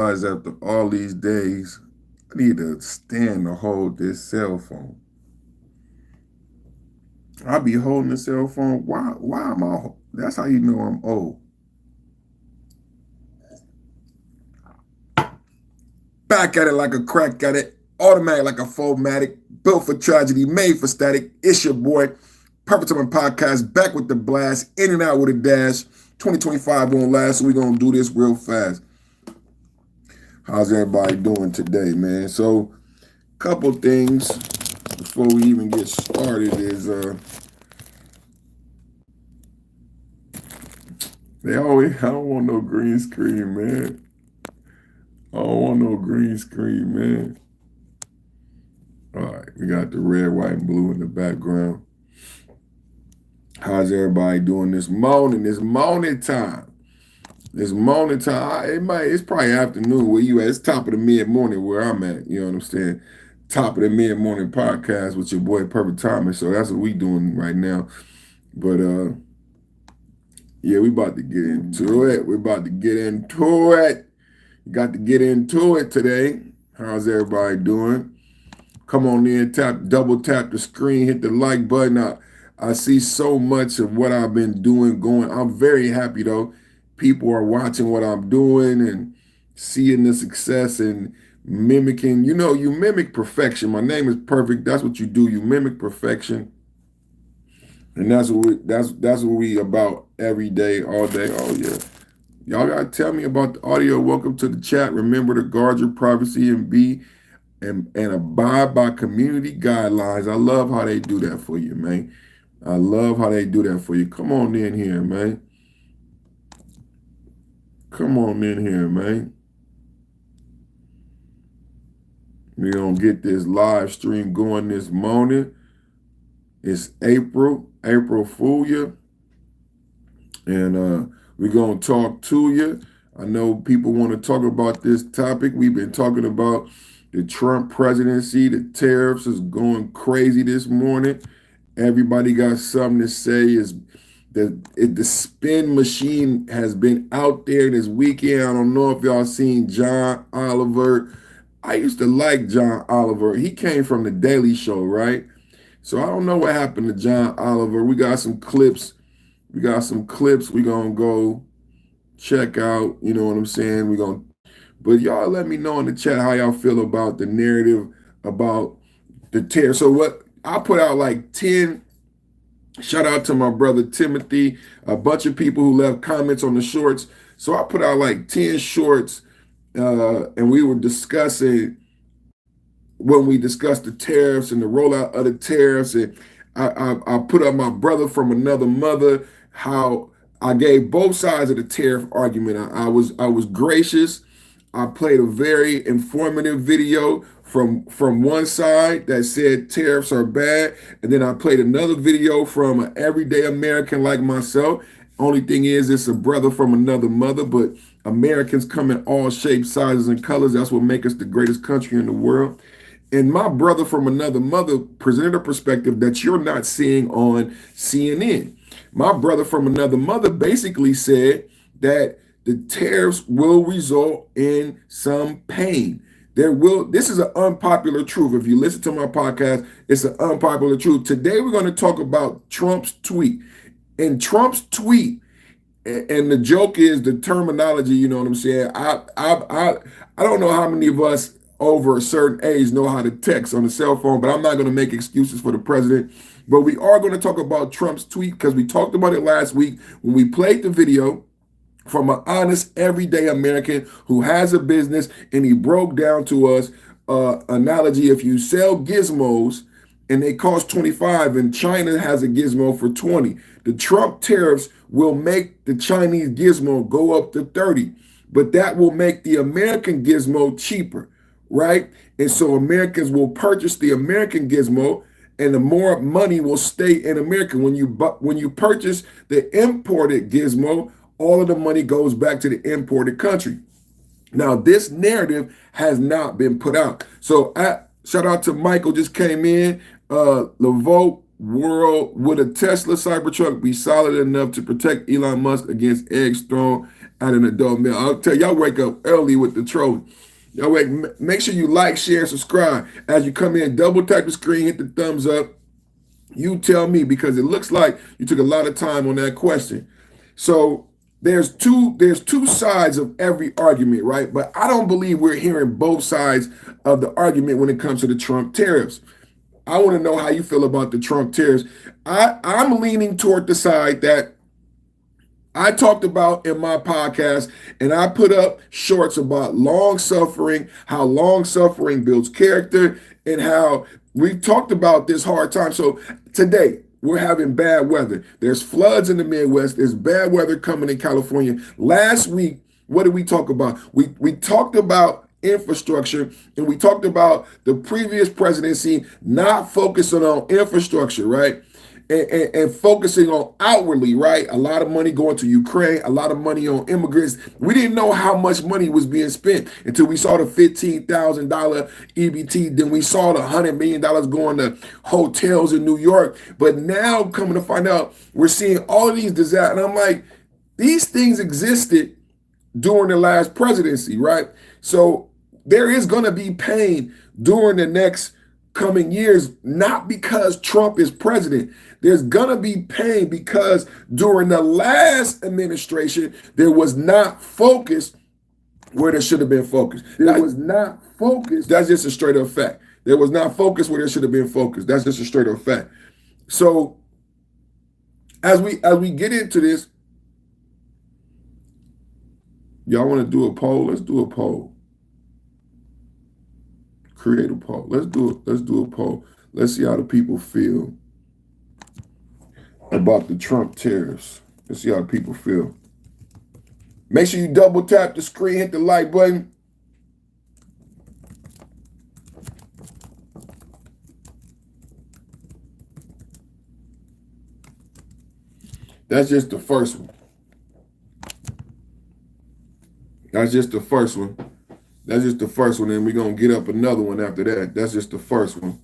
After all these days, I need a stand to hold this cell phone. I be holding the cell phone. Why am I? That's how you know I'm old. Back at it like a crack at it. Automatic like a Fomatic. Built for tragedy, made for static. It's your boy. Perfect Time Podcast. Back with the blast. In and out with a dash. 2025 won't last, so we're going to do this real fast. How's everybody doing today, man? So, couple things before we even get started is they always I don't want no green screen, man. I don't want no green screen, man. All right, we got the red, white, and blue in the background. How's everybody doing this morning? This morning time. It's probably afternoon where you at. It's top of the mid-morning where I'm at. You know what I'm saying? Top of the mid-morning podcast with your boy Perfect Timing. So that's what we doing right now. But yeah, we about to get into it. Got to get into it today. How's everybody doing? Come on in, double tap the screen, hit the like button. I see so much of what I've been doing going. I'm very happy though. People are watching what I'm doing and seeing the success and mimicking. You know, you mimic perfection. My name is Perfect. That's what you do. You mimic perfection. And that's what we about every day, all day. Oh yeah. Y'all gotta tell me about the audio. Welcome to the chat. Remember to guard your privacy and abide by community guidelines. I love how they do that for you, man. I love how they do that for you. Come on in here, man. Come on in here, man. We're going to get this live stream going this morning. It's April Fool you. And we're going to talk to you. I know people want to talk about this topic. We've been talking about the Trump presidency. The tariffs is going crazy this morning. Everybody got something to say. The spin machine has been out there this weekend. I don't know if y'all seen John Oliver. I used to like John Oliver. He came from the Daily Show, right? So I don't know what happened to John Oliver. We got some clips. We're going to go check out. You know what I'm saying? But y'all let me know in the chat how y'all feel about the narrative about the tariff. So what I put out like 10. Shout out to my brother Timothy, a bunch of people who left comments on the shorts. So I put out like 10 shorts, and we were discussing when we discussed the tariffs and the rollout of the tariffs. And I put up my brother from another mother, how I gave both sides of the tariff argument. I was gracious. I played a very informative video from one side that said tariffs are bad, and then I played another video from an everyday American like myself. Only thing is, it's a brother from another mother, but Americans come in all shapes, sizes, and colors. That's what makes us the greatest country in the world. And my brother from another mother presented a perspective that you're not seeing on CNN. My brother from another mother basically said that the tariffs will result in some pain. This is an unpopular truth. If you listen to my podcast, it's an unpopular truth. Today we're going to talk about Trump's tweet. And Trump's tweet, and the joke is the terminology, you know what I'm saying? I don't know how many of us over a certain age know how to text on a cell phone, but I'm not going to make excuses for the president. But we are going to talk about Trump's tweet because we talked about it last week when we played the video from an honest, everyday American who has a business, and he broke down to us analogy. If you sell gizmos and they cost 25 and China has a gizmo for 20, the Trump tariffs will make the Chinese gizmo go up to 30, but that will make the American gizmo cheaper, right? And so Americans will purchase the American gizmo, and the more money will stay in America. When you purchase the imported gizmo, all of the money goes back to the imported country. Now, this narrative has not been put out. So shout out to Michael, just came in. Levote world, would a Tesla Cybertruck be solid enough to protect Elon Musk against eggs thrown at an adult male. I'll tell y'all wake up early with the troll. Y'all make sure you like, share, subscribe. As you come in, double tap the screen, hit the thumbs up. You tell me, because it looks like you took a lot of time on that question. So there's two sides of every argument, right? But I don't believe we're hearing both sides of the argument when it comes to the Trump tariffs. I want to know how you feel about the Trump tariffs. I'm leaning toward the side that I talked about in my podcast, and I put up shorts about long suffering, how long suffering builds character, and how we've talked about this hard time. So today, we're having bad weather. There's floods in the Midwest. There's bad weather coming in California. Last week, what did we talk about? We talked about infrastructure, and we talked about the previous presidency not focusing on infrastructure, right? And focusing on outwardly, right? A lot of money going to Ukraine, a lot of money on immigrants. We didn't know how much money was being spent until we saw the $15,000 EBT. Then we saw the $100 million going to hotels in New York. But now, coming to find out, we're seeing all of these disasters. And I'm like, these things existed during the last presidency, right? So there is going to be pain during the next coming years, not because Trump is president. There's gonna be pain because during the last administration, there was not focus where there should have been focus. There was not focus. That's just a straight up fact. There was not focus where there should have been focus. That's just a straight up fact. So as we get into this, y'all want to do a poll? Let's do a poll. Create a poll. Let's do a poll. Let's see how the people feel about the Trump tariffs. Let's see how the people feel. Make sure you double tap the screen, hit the like button. That's just the first one. That's just the first one. That's just the first one, and we're going to get up another one after that. That's just the first one.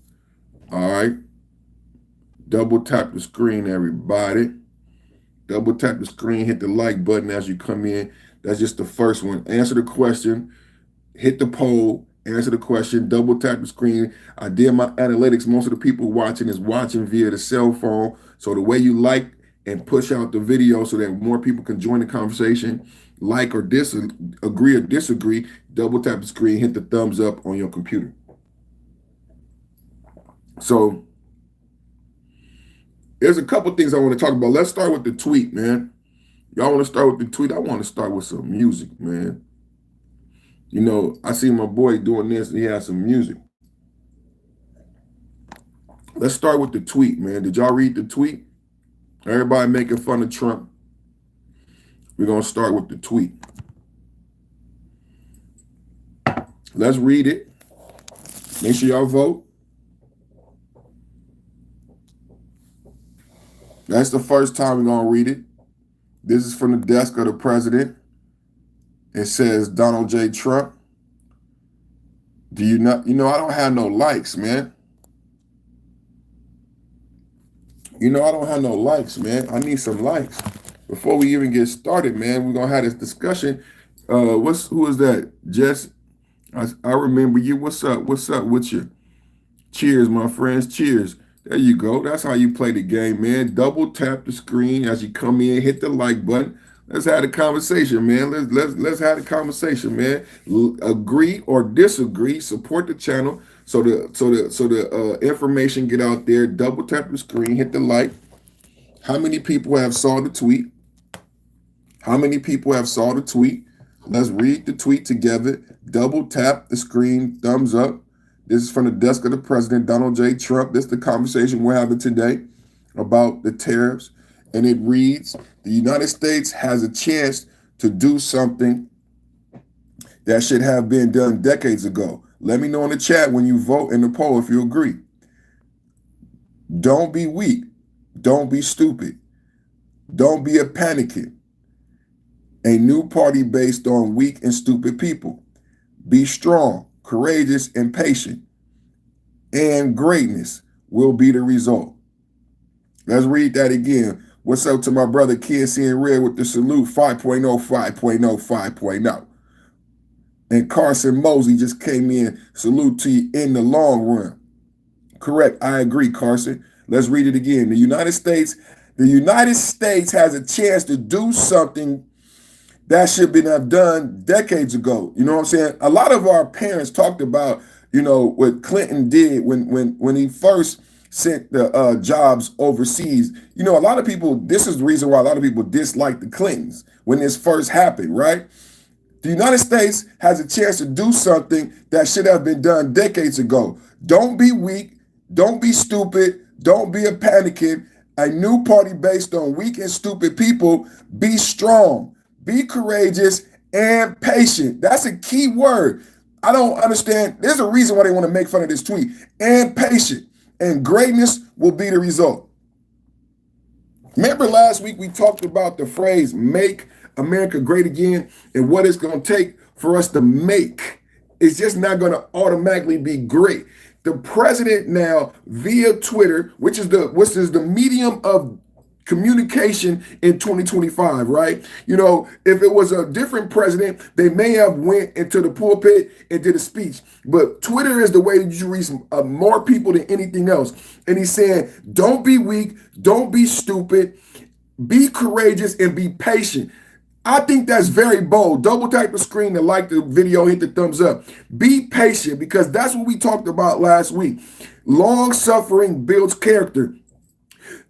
All right. Double tap the screen, everybody. Double tap the screen, hit the like button as you come in. That's just the first one. Answer the question, hit the poll, answer the question, double tap the screen. I did my analytics. Most of the people watching is watching via the cell phone. So the way you like and push out the video so that more people can join the conversation, like or agree or disagree, double tap the screen, hit the thumbs up on your computer. So there's a couple things I want to talk about. Let's start with the tweet, man. Y'all want to start with the tweet? I want to start with some music, man. You know, I see my boy doing this, and he has some music. Let's start with the tweet, man. Did y'all read the tweet? Everybody making fun of Trump. We're going to start with the tweet. Let's read it. Make sure y'all vote. That's the first time we're going to read it. This is from the desk of the president. It says, Donald J. Trump. Do you not, I don't have no likes, man. I don't have no likes, man. I need some likes. Before we even get started, man, we're going to have this discussion. Who is that? Jess, I remember you. What's up? What's up with you? Cheers, my friends. Cheers. There you go. That's how you play the game, man. Double tap the screen as you come in. Hit the like button. Let's have a conversation, man. Let's have a conversation, man. Agree or disagree. Support the channel so the information get out there. Double tap the screen. Hit the like. How many people have saw the tweet? How many people have saw the tweet? Let's read the tweet together. Double tap the screen. Thumbs up. This is from the desk of the president, Donald J. Trump. This is the conversation we're having today about the tariffs. And it reads, the United States has a chance to do something that should have been done decades ago. Let me know in the chat when you vote in the poll if you agree. Don't be weak. Don't be stupid. Don't be a Panican. A new party based on weak and stupid people. Be strong, courageous, and patient. And greatness will be the result. Let's read that again. What's up to my brother KC in Red with the salute 5.0, 5.0, 5.0. And Carson Mosley just came in. Salute to you in the long run. Correct. I agree, Carson. Let's read it again. The United States has a chance to do something that should have been done decades ago. You know what I'm saying? A lot of our parents talked about, what Clinton did when he first sent the jobs overseas. A lot of people, this is the reason why a lot of people dislike the Clintons when this first happened, right? The United States has a chance to do something that should have been done decades ago. Don't be weak. Don't be stupid. Don't be a Panican. A new party based on weak and stupid people. Be strong. Be courageous and patient. That's a key word. I don't understand. There's a reason why they want to make fun of this tweet. And patient. And greatness will be the result. Remember last week we talked about the phrase make America great again and what it's going to take for us to make. It's just not going to automatically be great. The president now via Twitter, which is the medium of communication in 2025, right? If it was a different president, they may have went into the pulpit and did a speech. But Twitter is the way that you reach more people than anything else. And he's saying, don't be weak, don't be stupid, be courageous and be patient. I think that's very bold. Double tap the screen to like the video, hit the thumbs up. Be patient because that's what we talked about last week. Long suffering builds character.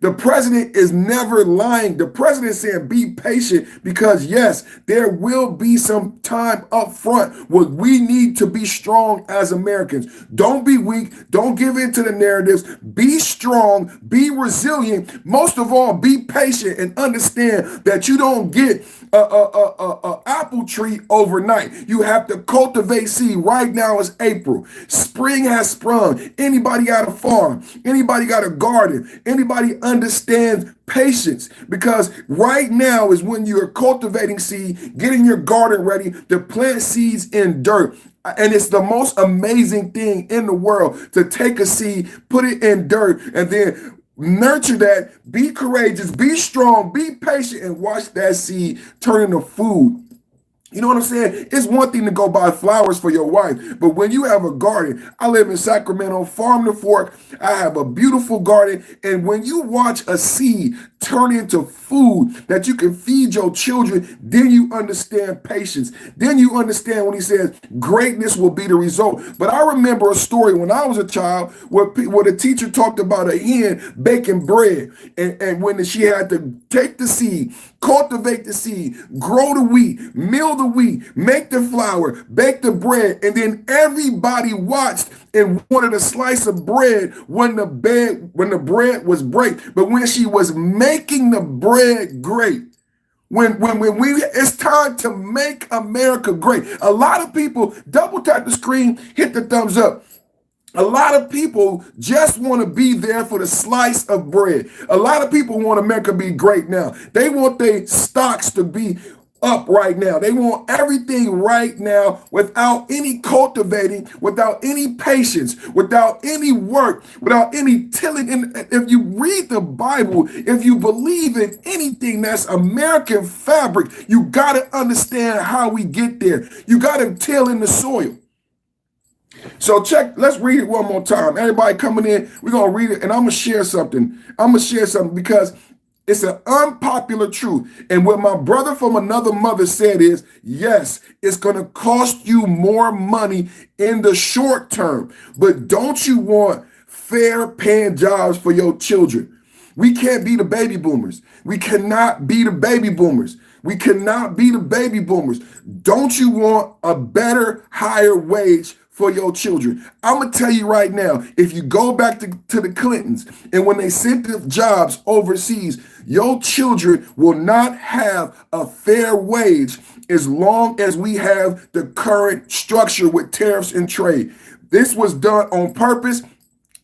The president is never lying. The president is saying be patient because, yes, there will be some time up front where we need to be strong as Americans. Don't be weak. Don't give in to the narratives. Be strong. Be resilient. Most of all, be patient and understand that you don't get a apple tree overnight. You have to cultivate seed. Right now is April. Spring has sprung. Anybody got a farm? Anybody got a garden? Anybody understands patience? Because right now is when you're cultivating seed, getting your garden ready to plant seeds in dirt. And it's the most amazing thing in the world to take a seed, put it in dirt, and then nurture that, be courageous, be strong, be patient, and watch that seed turn into food. You know what I'm saying? It's one thing to go buy flowers for your wife, but when you have a garden, I live in Sacramento, farm to fork, I have a beautiful garden, and when you watch a seed turn into food that you can feed your children, then you understand patience. Then you understand when he says greatness will be the result. But I remember a story when I was a child where the teacher talked about a hen baking bread, and when she had to take the seed, cultivate the seed, grow the wheat, mill the wheat, make the flour, bake the bread, and then everybody watched and wanted a slice of bread when the bread was break. But when she was making the bread great, when it's time to make America great. A lot of people, double tap the screen, hit the thumbs up. A lot of people just want to be there for the slice of bread. A lot of people want America to be great now. They want their stocks to be up right now. They want everything right now without any cultivating, without any patience, without any work, without any tilling. And if you read the Bible, if you believe in anything that's American fabric, you got to understand how we get there. You got to till in the soil. So let's read it one more time. Everybody coming in, we're going to read it, and I'm going to share something. Because it's an unpopular truth. And what my brother from another mother said is, yes, it's going to cost you more money in the short term, but don't you want fair paying jobs for your children? We can't be the baby boomers. We cannot be the baby boomers. We cannot be the baby boomers. Don't you want a better, higher wage for your children? I'm going to tell you right now, if you go back to the Clintons and when they sent the jobs overseas, your children will not have a fair wage as long as we have the current structure with tariffs and trade. This was done on purpose.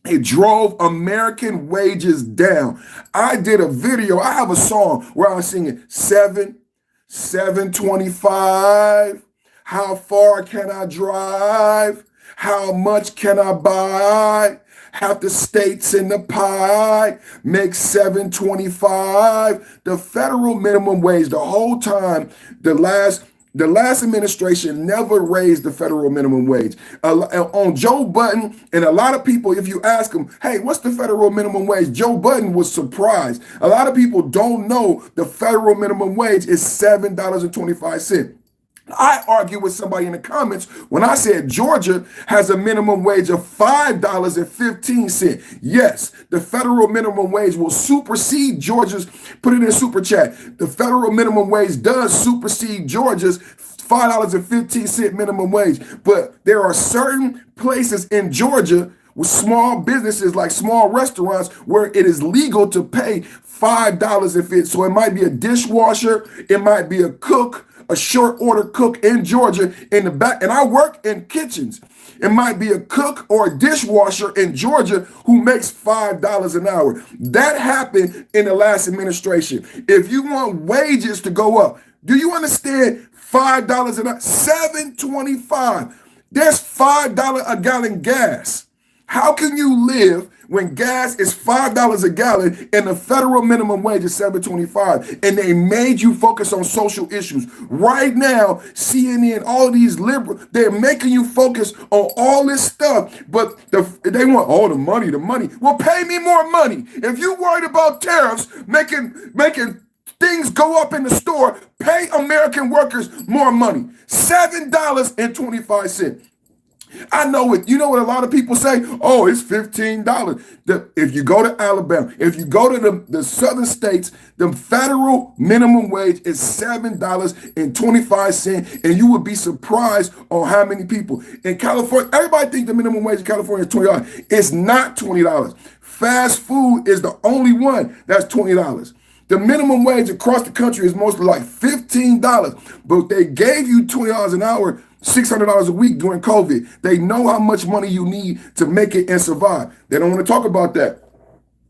It drove American wages down. I did a video. I have a song where I was singing 725. How far can I drive? How much can I buy? Half the states in the pie make 7.25. The federal minimum wage, the whole time, the last administration never raised the federal minimum wage. On Joe Budden, and a lot of people, if you ask them, hey, what's the federal minimum wage? Joe Budden was surprised. A lot of people don't know the federal minimum wage is $7.25. I argue with somebody in the comments when I said Georgia has a minimum wage of $5.15. Yes, the federal minimum wage will supersede Georgia's, put it in super chat. The federal minimum wage does supersede Georgia's $5.15 minimum wage. But there are certain places in Georgia with small businesses like small restaurants where it is legal to pay $5.50. So it might be a dishwasher, it might be a cook, a short order cook in Georgia in the back, and I work in kitchens. It might be a cook or a dishwasher in Georgia who makes $5 an hour. That happened in the last administration. If you want wages to go up, do you understand $5 an hour? $7.25. There's $5 a gallon gas. How can you live when gas is $5 a gallon and the federal minimum wage is $7.25? And they made you focus on social issues. Right now, CNN, all of these liberals, they're making you focus on all this stuff, but they want all the money, the money. Well, pay me more money. If you're worried about tariffs, making things go up in the store, pay American workers more money. $7.25. I know it. You know what a lot of people say? Oh, it's $15. If you go to Alabama, if you go to the southern states, the federal minimum wage is $7.25, and you would be surprised on how many people. In California, everybody thinks the minimum wage in California is $20. It's not $20. Fast food is the only one that's $20. The minimum wage across the country is mostly like $15, but they gave you $20 an hour, $600 a week during COVID. They know how much money you need to make it and survive. They don't want to talk about that.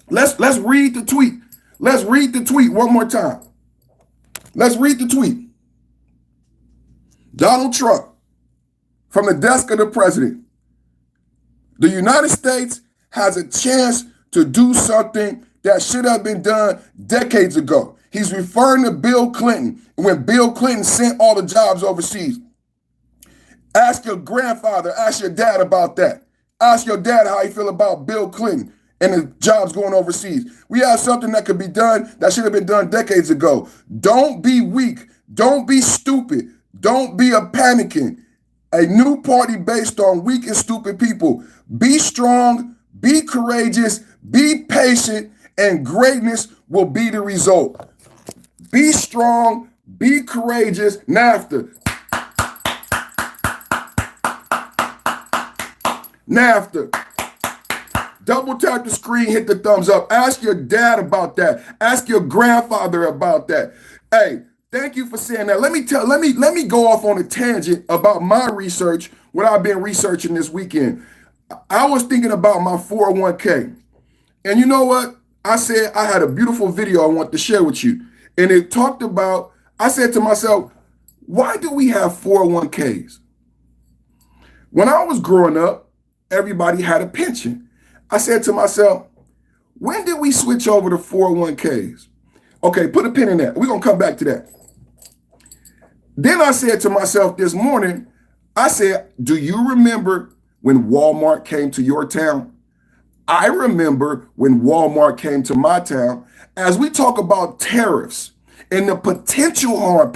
Let's read the tweet. Let's read the tweet one more time. Let's read the tweet. Donald Trump, from the desk of the president. The United States has a chance to do something that should have been done decades ago. He's referring to Bill Clinton, when Bill Clinton sent all the jobs overseas. Ask your grandfather, ask your dad about that. Ask your dad how he feel about Bill Clinton and the jobs going overseas. We have something that could be done that should have been done decades ago. Don't be weak. Don't be stupid. Don't be a Panican. A new party based on weak and stupid people. Be strong, be courageous, be patient, and greatness will be the result. Be strong, be courageous. NAFTA. NAFTA. Double tap the screen, hit the thumbs up. Ask your dad about that. Ask your grandfather about that. Hey, thank you for saying that. Let me go off on a tangent about my research, what I've been researching this weekend. I was thinking about my 401k. And you know what? I said I had a beautiful video I want to share with you. And it talked about, I said to myself, why do we have 401ks? When I was growing up, everybody had a pension. I said to myself, when did we switch over to 401ks? Okay, put a pin in that. We're going to come back to that. Then I said to myself this morning, I said, do you remember when Walmart came to your town? I remember when Walmart came to my town. As we talk about tariffs and the potential harm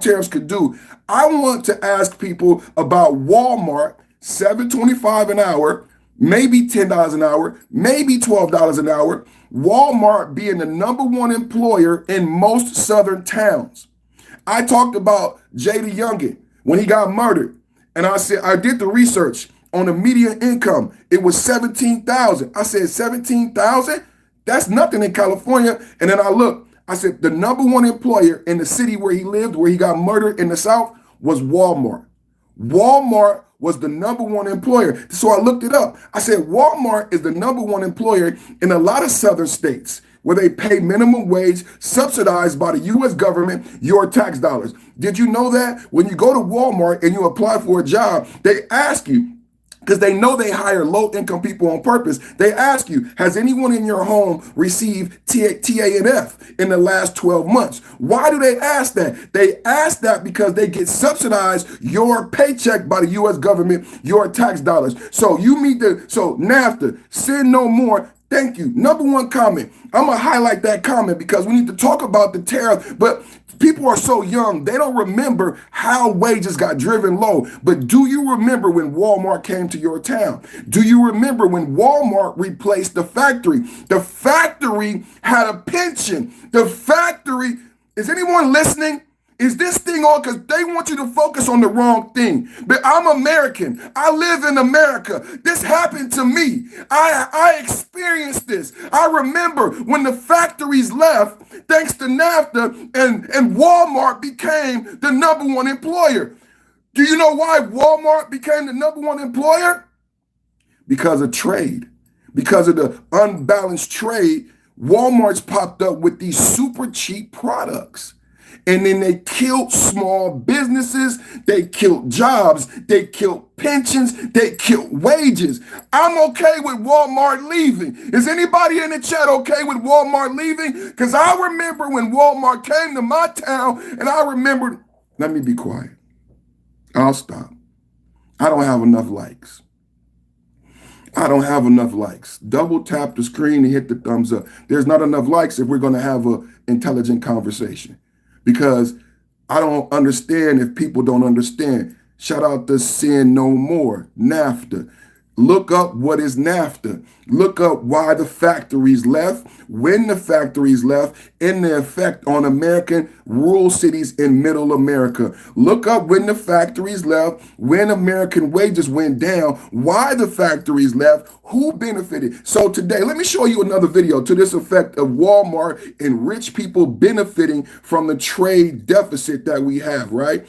tariffs could do, I want to ask people about Walmart, $7.25 an hour, maybe $10 an hour, maybe $12 an hour. Walmart being the number one employer in most southern towns. I talked about J.D. Youngin when he got murdered. And I said, I did the research on the median income. It was $17,000. I said, $17,000? That's nothing in California. And then I looked, I said, the number one employer in the city where he lived, where he got murdered in the South, was Walmart. Walmart was the number one employer. So I looked it up. I said, Walmart is the number one employer in a lot of southern states. where they pay minimum wage subsidized by the U.S. government, your tax dollars. Did you know that? When you go to Walmart and you apply for a job, they ask you, because they know they hire low-income people on purpose. They ask you, has anyone in your home received TANF in the last 12 months? Why do they ask that? They ask that because they get subsidized your paycheck by the U.S. government, your tax dollars. So NAFTA, sin no more. Thank you. Number one comment. I'm going to highlight that comment because we need to talk about the tariff, but people are so young, they don't remember how wages got driven low. But do you remember when Walmart came to your town? Do you remember when Walmart replaced the factory? The factory had a pension. The factory, is anyone listening? Is this thing on? Because they want you to focus on the wrong thing. But I'm American. I live in America. This happened to me. I experienced this. I remember when the factories left, thanks to NAFTA, and Walmart became the number one employer. Do you know why Walmart became the number one employer? Because of trade. Because of the unbalanced trade, Walmart's popped up with these super cheap products. And then they killed small businesses, they killed jobs, they killed pensions, they killed wages. I'm okay with Walmart leaving. Is anybody in the chat okay with Walmart leaving? Because I remember when Walmart came to my town, and I remembered, let me be quiet. I'll stop. I don't have enough likes. I don't have enough likes. Double tap the screen and hit the thumbs up. There's not enough likes if we're going to have an intelligent conversation. Because I don't understand if people don't understand. Shout out to Sin No More, NAFTA. Look up what is NAFTA. Look up why the factories left, when the factories left, and the effect on American rural cities in middle America. Look up when the factories left, when American wages went down, why the factories left, who benefited. So today, let me show you another video to this effect of Walmart and rich people benefiting from the trade deficit that we have, right?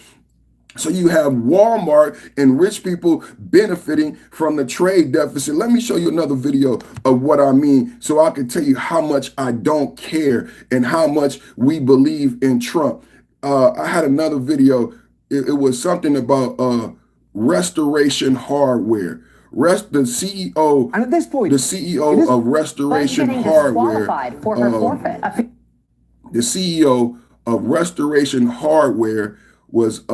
So you have Walmart and rich people benefiting from the trade deficit. Let me show you another video of what I mean so I can tell you how much I don't care and how much we believe in Trump. I had another video. It was something about Restoration Hardware. The CEO, and at this point, the CEO of Restoration Hardware, for her forfeit. The CEO of Restoration Hardware was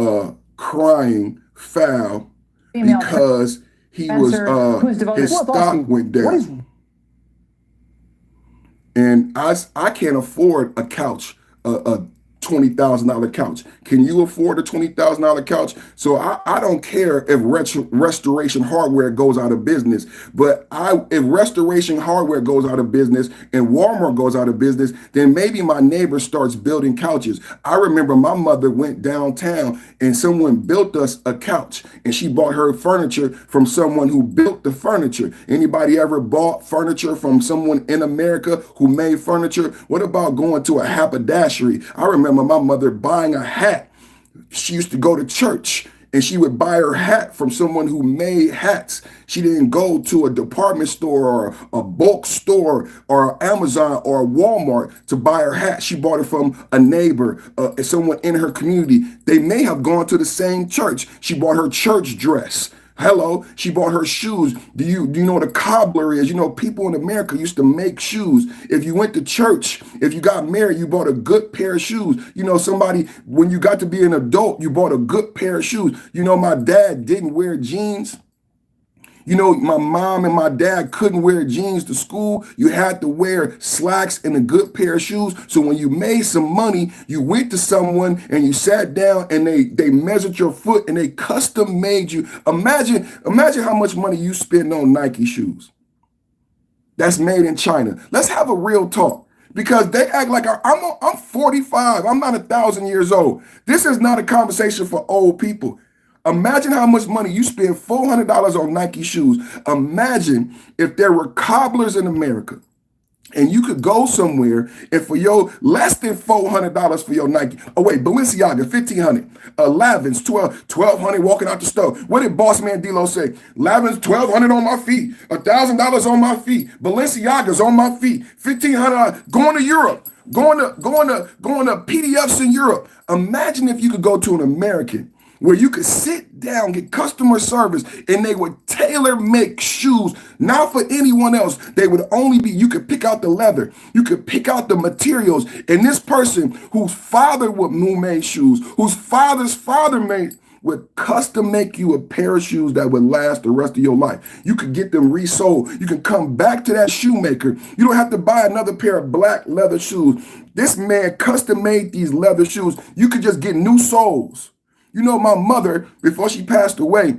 crying foul because he was his stock went down. And I can't afford a couch, a $20,000 couch. Can you afford a $20,000 couch? So I don't care if Restoration Hardware goes out of business, but if Restoration Hardware goes out of business and Walmart goes out of business, then maybe my neighbor starts building couches. I remember my mother went downtown and someone built us a couch and she bought her furniture from someone who built the furniture. Anybody ever bought furniture from someone in America who made furniture? What about going to a haberdashery? I remember my mother buying a hat. She used to go to church and she would buy her hat from someone who made hats. She didn't go to a department store or a bulk store or Amazon or a Walmart to buy her hat. She bought it from a neighbor, someone in her community. They may have gone to the same church. She bought her church dress. Hello, she bought her shoes. Do you know what a cobbler is? You know, people in America used to make shoes. If you went to church, if you got married, you bought a good pair of shoes. You know, when you got to be an adult, you bought a good pair of shoes. You know, my dad didn't wear jeans. You know, my mom and my dad couldn't wear jeans to school. You had to wear slacks and a good pair of shoes. So when you made some money, you went to someone and you sat down and they measured your foot and they custom made you. Imagine how much money you spend on Nike shoes. That's made in China. Let's have a real talk. Because they act like I'm 45. I'm not 1,000 years old. This is not a conversation for old people. Imagine how much money you spend $400 on Nike shoes. Imagine if there were cobblers in America And you could go somewhere and for your less than $400 for your Nike. Oh wait, Balenciaga, 1,500. 11s, 1,200 walking out the store. What did Boss Man D-Lo say? 11s, 1,200 on my feet. $1,000 on my feet. Balenciaga's on my feet. 1,500 going to Europe. Going to PDFs in Europe. Imagine if you could go to an American where you could sit down, get customer service, and they would tailor make shoes, not for anyone else. They would only be, you could pick out the leather, you could pick out the materials, and this person whose father would made shoes, whose father's father made, would custom make you a pair of shoes that would last the rest of your life. You could get them resold. You can come back to that shoemaker. You don't have to buy another pair of black leather shoes. This man custom made these leather shoes. You could just get new soles. You know, my mother, before she passed away,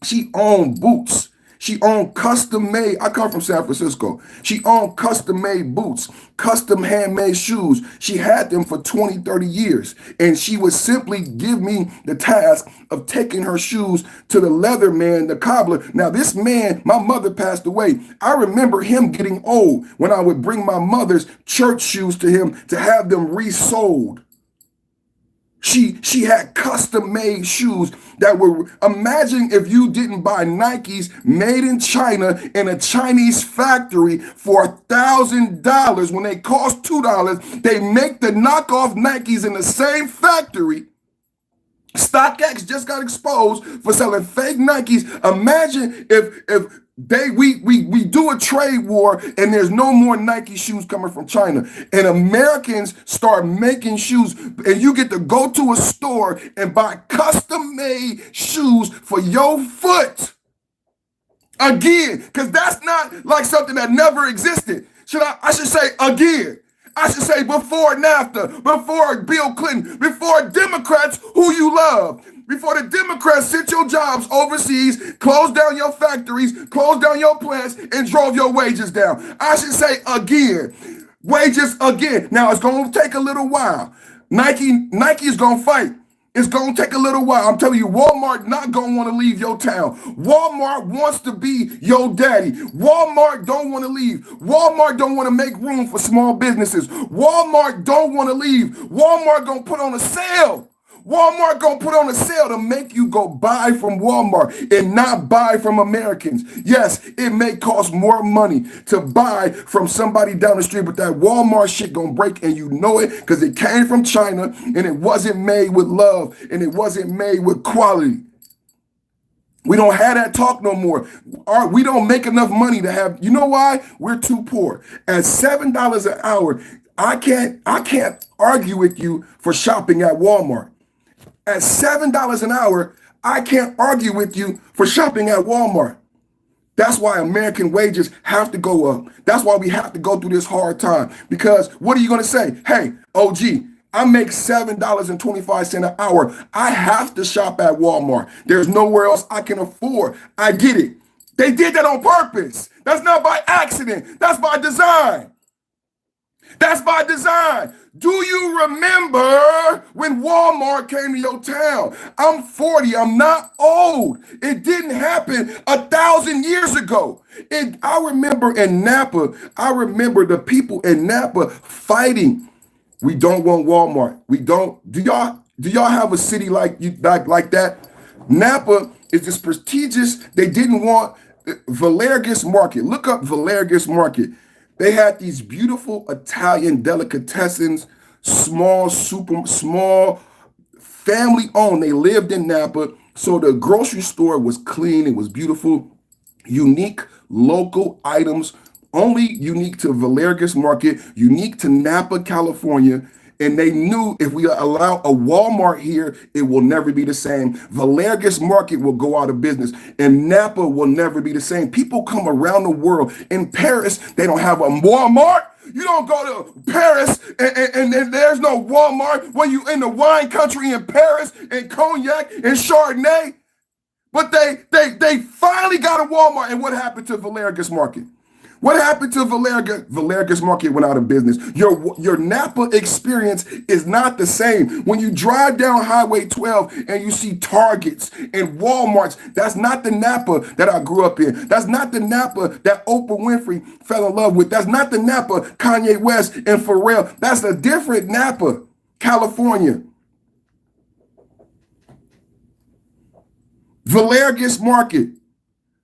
she owned boots. She owned custom made, I come from San Francisco. She owned custom made boots, custom handmade shoes. She had them for 20, 30 years. And she would simply give me the task of taking her shoes to the leather man, the cobbler. Now this man, my mother passed away. I remember him getting old when I would bring my mother's church shoes to him to have them resold. She had custom made shoes that were, imagine if you didn't buy Nikes made in China in a Chinese factory for $1,000 when they cost $2. They make the knockoff Nikes in the same factory. StockX just got exposed for selling fake Nikes. Imagine if we do a trade war and there's no more Nike shoes coming from China and Americans start making shoes and you get to go to a store and buy custom made shoes for your foot. Again, because that's not like something that never existed. I should say again. I should say before NAFTA, before Bill Clinton, before Democrats who you love, before the Democrats sent your jobs overseas, closed down your factories, closed down your plants, and drove your wages down. I should say again, wages again. Now it's going to take a little while. Nike is going to fight. It's going to take a little while. I'm telling you, Walmart not going to want to leave your town. Walmart wants to be your daddy. Walmart don't want to leave. Walmart don't want to make room for small businesses. Walmart don't want to leave. Walmart going to put on a sale. Walmart gonna put on a sale to make you go buy from Walmart and not buy from Americans. Yes, it may cost more money to buy from somebody down the street, but that Walmart shit gonna break and you know it because it came from China and it wasn't made with love and it wasn't made with quality. We don't have that talk no more. We don't make enough money to have, you know why? We're too poor. At $7 an hour, I can't argue with you for shopping at Walmart. At $7 an hour, I can't argue with you for shopping at Walmart. That's why American wages have to go up. That's why we have to go through this hard time. Because what are you going to say? Hey, OG, I make $7.25 an hour. I have to shop at Walmart. There's nowhere else I can afford. I get it. They did that on purpose. That's not by accident. That's by design. That's by design. Do you remember when Walmart came to your town? I'm 40. I'm not old. It didn't happen 1,000 years ago. I remember in Napa, I remember the people in Napa fighting. We don't want Walmart. We don't. Do y'all have a city like that? Napa is this prestigious. They didn't want Valergus Market. Look up Valergus Market. They had these beautiful Italian delicatessens, small, family owned. They lived in Napa. So the grocery store was clean. It was beautiful, unique local items, only unique to Valergus Market, unique to Napa, California. And they knew if we allow a Walmart here, it will never be the same. Valergus Market will go out of business and Napa will never be the same. People come around the world. In Paris, they don't have a Walmart. You don't go to Paris and there's no Walmart when you in the wine country in Paris and cognac and Chardonnay. But they finally got a Walmart. And what happened to Valergus Market? What happened to Valeria? Valeria's Market went out of business. Your Napa experience is not the same. When you drive down Highway 12 and you see Targets and Walmarts, that's not the Napa that I grew up in. That's not the Napa that Oprah Winfrey fell in love with. That's not the Napa Kanye West and Pharrell. That's a different Napa, California. Valeria's Market.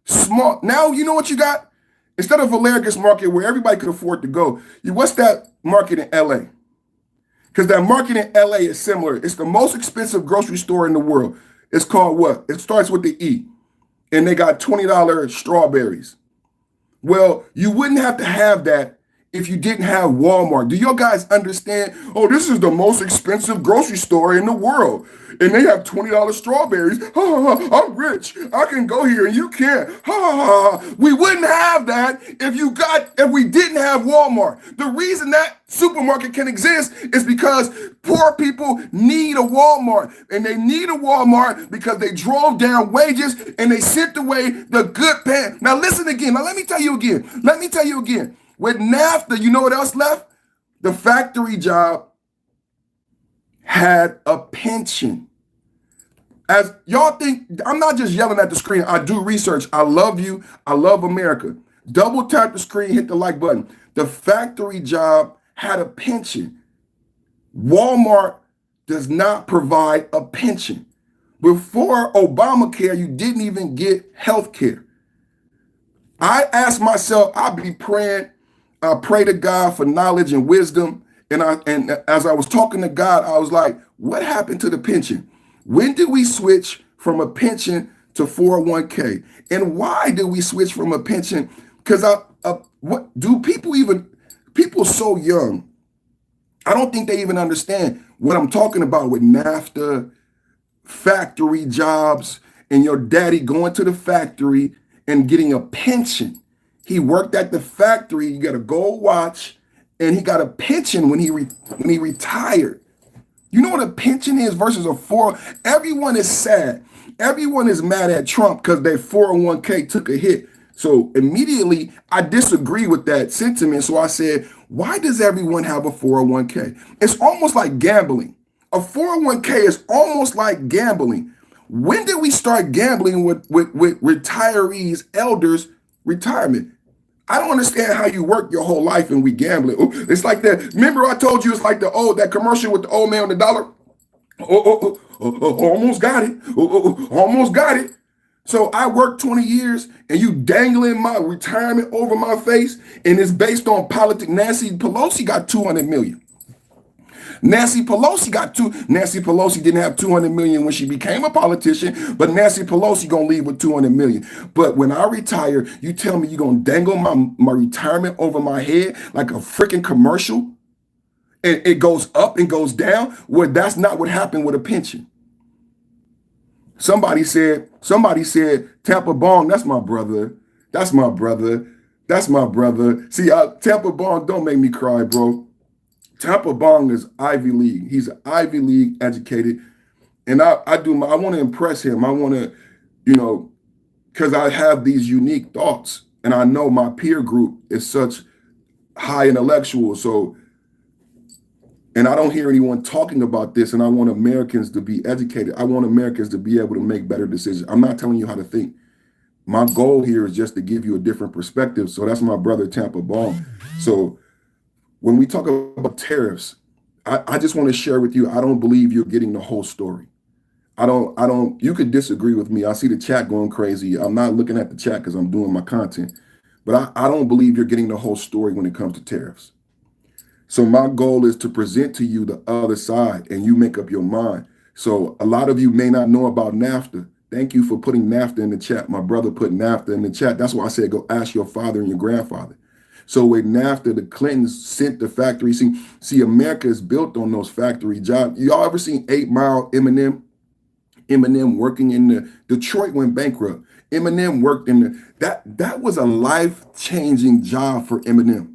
Small. Now you know what you got? Instead of Valeria's Market where everybody could afford to go, what's that market in LA? Because that market in LA is similar. It's the most expensive grocery store in the world. It's called what? It starts with the E. And they got $20 strawberries. Well, you wouldn't have to have that if you didn't have Walmart. Do you guys understand? Oh, this is the most expensive grocery store in the world. And they have $20 strawberries. I'm rich. I can go here and you can't. We wouldn't have that if we didn't have Walmart. The reason that supermarket can exist is because poor people need a Walmart. And they need a Walmart because they drove down wages and they sent away the good pan. Now listen again. Now let me tell you again. With NAFTA, you know what else left? The factory job had a pension. As y'all think, I'm not just yelling at the screen. I do research. I love you. I love America. Double tap the screen, hit the like button. The factory job had a pension. Walmart does not provide a pension. Before Obamacare, you didn't even get health care. I asked myself, I'll be praying. I pray to God for knowledge and wisdom. And as I was talking to God, I was like, what happened to the pension? When did we switch from a pension to 401k? And why did we switch from a pension? Because what do people so young, I don't think they even understand what I'm talking about with NAFTA, factory jobs, and your daddy going to the factory and getting a pension. He worked at the factory, you got a gold watch, and he got a pension when he retired. You know what a pension is versus a 4? Everyone is sad. Everyone is mad at Trump because their 401k took a hit. So immediately I disagree with that sentiment. So I said, why does everyone have a 401k? It's almost like gambling. A 401k is almost like gambling. When did we start gambling with retirees, elders, retirement? I don't understand how you work your whole life and we gambling. It's like that. Remember I told you it's like that commercial with the old man on the dollar? Almost got it. Almost got it. So I worked 20 years and you dangling my retirement over my face and it's based on politics. Nancy Pelosi got 200 million. Nancy Pelosi didn't have 200 million when she became a politician, but Nancy Pelosi gonna leave with 200 million. But when I retire, you tell me you're gonna dangle my retirement over my head like a freaking commercial? And it goes up and goes down? Well, that's not what happened with a pension. Somebody said, Tampa Bong, that's my brother. See, Tampa Bong, don't make me cry, bro. Tampa Bong is Ivy League. He's Ivy League educated. And I want to impress him. I want to, because I have these unique thoughts. And I know my peer group is such high intellectual. So, and I don't hear anyone talking about this. And I want Americans to be educated. I want Americans to be able to make better decisions. I'm not telling you how to think. My goal here is just to give you a different perspective. So that's my brother, Tampa Bong. So when we talk about tariffs, I just want to share with you, I don't believe you're getting the whole story. You could disagree with me. I see the chat going crazy. I'm not looking at the chat because I'm doing my content, but I don't believe you're getting the whole story when it comes to tariffs. So my goal is to present to you the other side and you make up your mind. So a lot of you may not know about NAFTA. Thank you for putting NAFTA in the chat. My brother put NAFTA in the chat. That's why I said, go ask your father and your grandfather. So with NAFTA, the Clintons sent the factory. See, America is built on those factory jobs. Y'all ever seen 8 Mile Eminem? Eminem working in the Detroit went bankrupt. Eminem worked in that was a life-changing job for Eminem.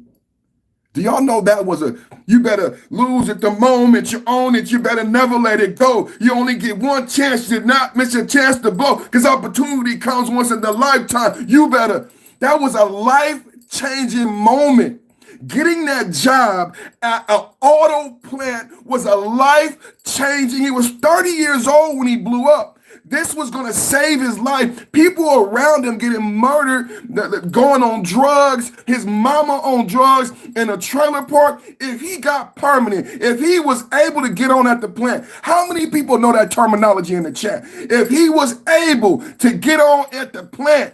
Do y'all know that was you better lose at the moment you own it. You better never let it go. You only get one chance to not miss a chance to blow because opportunity comes once in a lifetime. That was a life life-changing moment. Getting that job at an auto plant was a life-changing. He was 30 years old when he blew up. This was going to save his life. People around him getting murdered, going on drugs, his mama on drugs in a trailer park. If he got permanent, if he was able to get on at the plant, how many people know that terminology in the chat? If he was able to get on at the plant,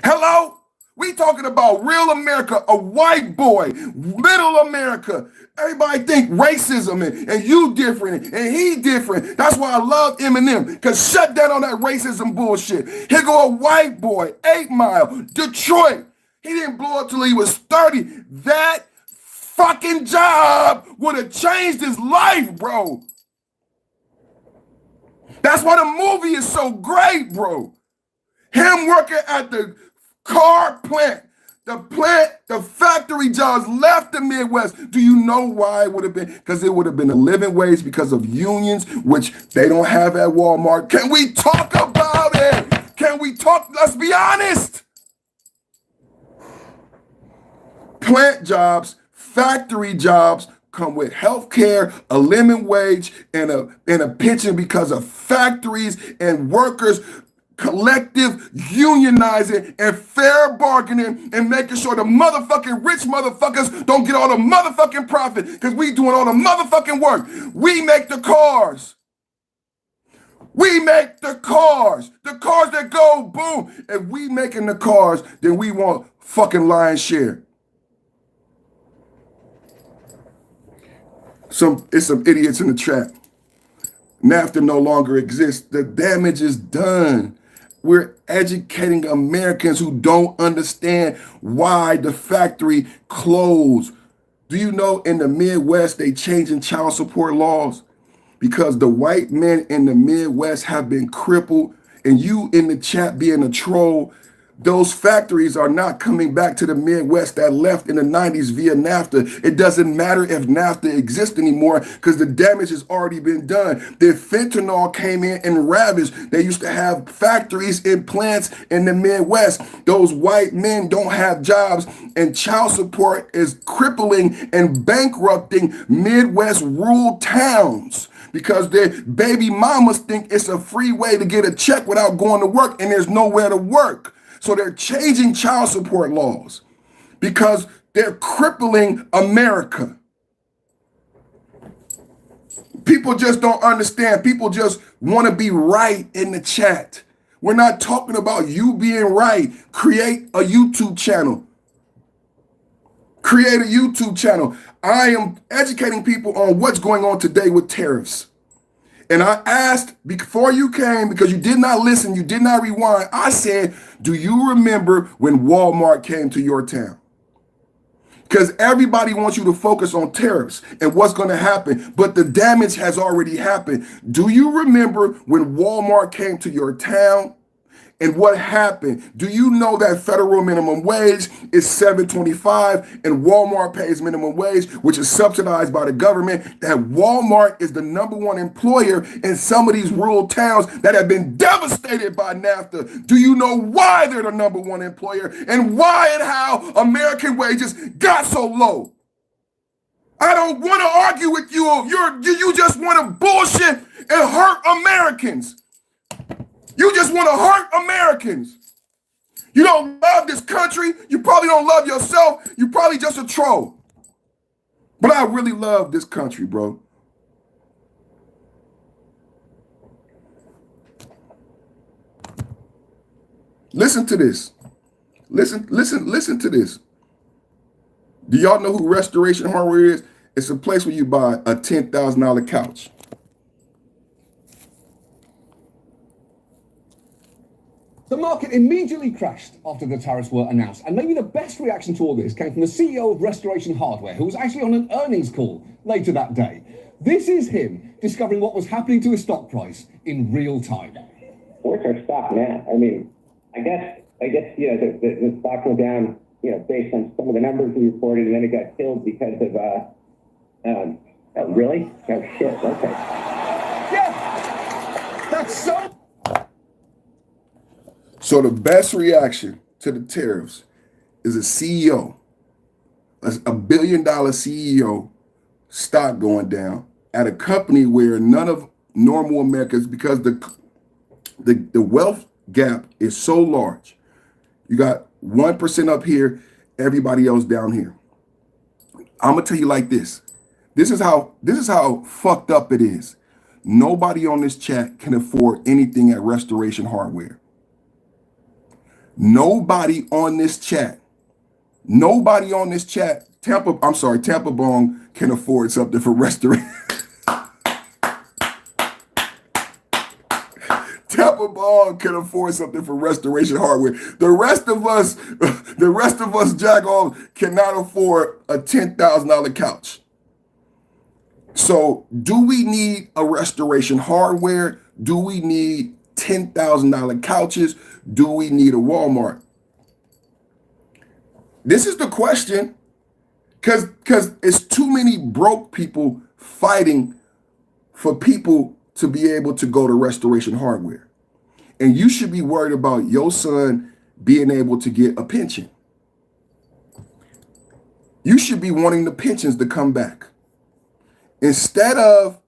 hello? We talking about real America, a white boy, middle America. Everybody think racism and you different and he different. That's why I love Eminem, because shut down on that racism bullshit. Here go a white boy, 8 Mile, Detroit. He didn't blow up till he was 30. That fucking job would have changed his life, bro. That's why the movie is so great, bro. Him working at the car plant, the factory jobs left the Midwest. Do you know why it would have been? Because it would have been a living wage because of unions, which they don't have at Walmart. Can we talk about it? Can we talk? Let's be honest. Plant jobs, factory jobs come with health care, a living wage, and a pension because of factories and workers collective unionizing and fair bargaining and making sure the motherfucking rich motherfuckers don't get all the motherfucking profit because we doing all the motherfucking work. We make the cars. We make the cars that go boom. If we making the cars, then we want fucking lion's share. It's some idiots in the chat. NAFTA no longer exists. The damage is done. We're educating Americans who don't understand why the factory closed. Do you know in the Midwest they changing child support laws? Because the white men in the Midwest have been crippled, and you in the chat being a troll, those factories are not coming back to the Midwest that left in the 90s via NAFTA. It doesn't matter if NAFTA exists anymore because the damage has already been done. The fentanyl came in and ravaged. They used to have factories and plants in the Midwest. Those white men don't have jobs, and child support is crippling and bankrupting Midwest rural towns because their baby mamas think it's a free way to get a check without going to work, and there's nowhere to work. So they're changing child support laws because they're crippling America. People just don't understand. People just want to be right in the chat. We're not talking about you being right. Create a YouTube channel. Create a YouTube channel. I am educating people on what's going on today with tariffs. And I asked before you came, because you did not listen, you did not rewind. I said, do you remember when Walmart came to your town? Because everybody wants you to focus on tariffs and what's going to happen, but the damage has already happened. Do you remember when Walmart came to your town? And what happened? Do you know that federal minimum wage is $7.25 and Walmart pays minimum wage, which is subsidized by the government? That Walmart is the #1 employer in some of these rural towns that have been devastated by NAFTA. Do you know why they're the #1 employer and why and how American wages got so low? I don't want to argue with you. You just want to bullshit and hurt Americans. You just want to hurt Americans. You don't love this country. You probably don't love yourself. You probably just a troll. But I really love this country, bro. Listen to this. Listen to this. Do y'all know who Restoration Hardware is? It's a place where you buy a $10,000 couch. The market immediately crashed after the tariffs were announced. And maybe the best reaction to all this came from the CEO of Restoration Hardware, who was actually on an earnings call later that day. This is him discovering what was happening to his stock price in real time. Where's our stock now? I mean, I guess the stock went down, based on some of the numbers we reported, and then it got killed because of, oh, really? Oh, shit, okay. Yeah, that's so... So the best reaction to the tariffs is a CEO, a $1 billion CEO, stock going down at a company where none of normal Americans, because the wealth gap is so large. You got 1% up here, everybody else down here. I'm gonna tell you like this. This is how fucked up it is. Nobody on this chat can afford anything at Restoration Hardware. Nobody on this chat, Tampa Bong can afford something for Restoration. Tampa Bong can afford something for Restoration Hardware. The rest of us, jagoff, cannot afford a $10,000 couch. So do we need a Restoration Hardware? Do we need $10,000 couches? Do we need a Walmart? This is the question, because it's too many broke people fighting for people to be able to go to Restoration Hardware. And you should be worried about your son being able to get a pension. You should be wanting the pensions to come back. Instead of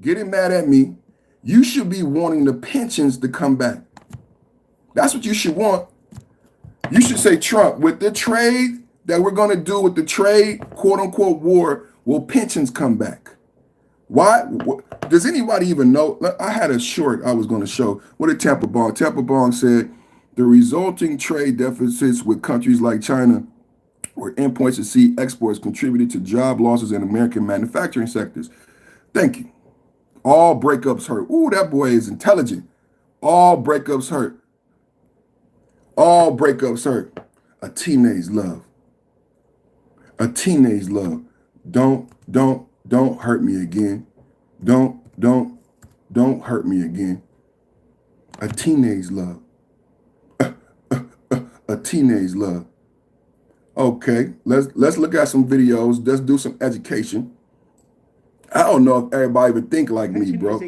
getting mad at me, you should be wanting the pensions to come back. That's what you should want. You should say, Trump, with the trade that we're going to do with the trade, quote unquote, war, will pensions come back? Why? Does anybody even know? I had a short I was going to show. What did Tampa Bong? Tampa Bong said, the resulting trade deficits with countries like China, where imports exceed exports, contributed to job losses in American manufacturing sectors. Thank you. All breakups hurt. Ooh, that boy is intelligent. All breakups hurt. All breakups hurt. A teenage love. A teenage love. Don't hurt me again. Don't hurt me again. A teenage love. A teenage love. Okay, let's look at some videos. Let's do some education. I don't know if everybody even think like me, bro. I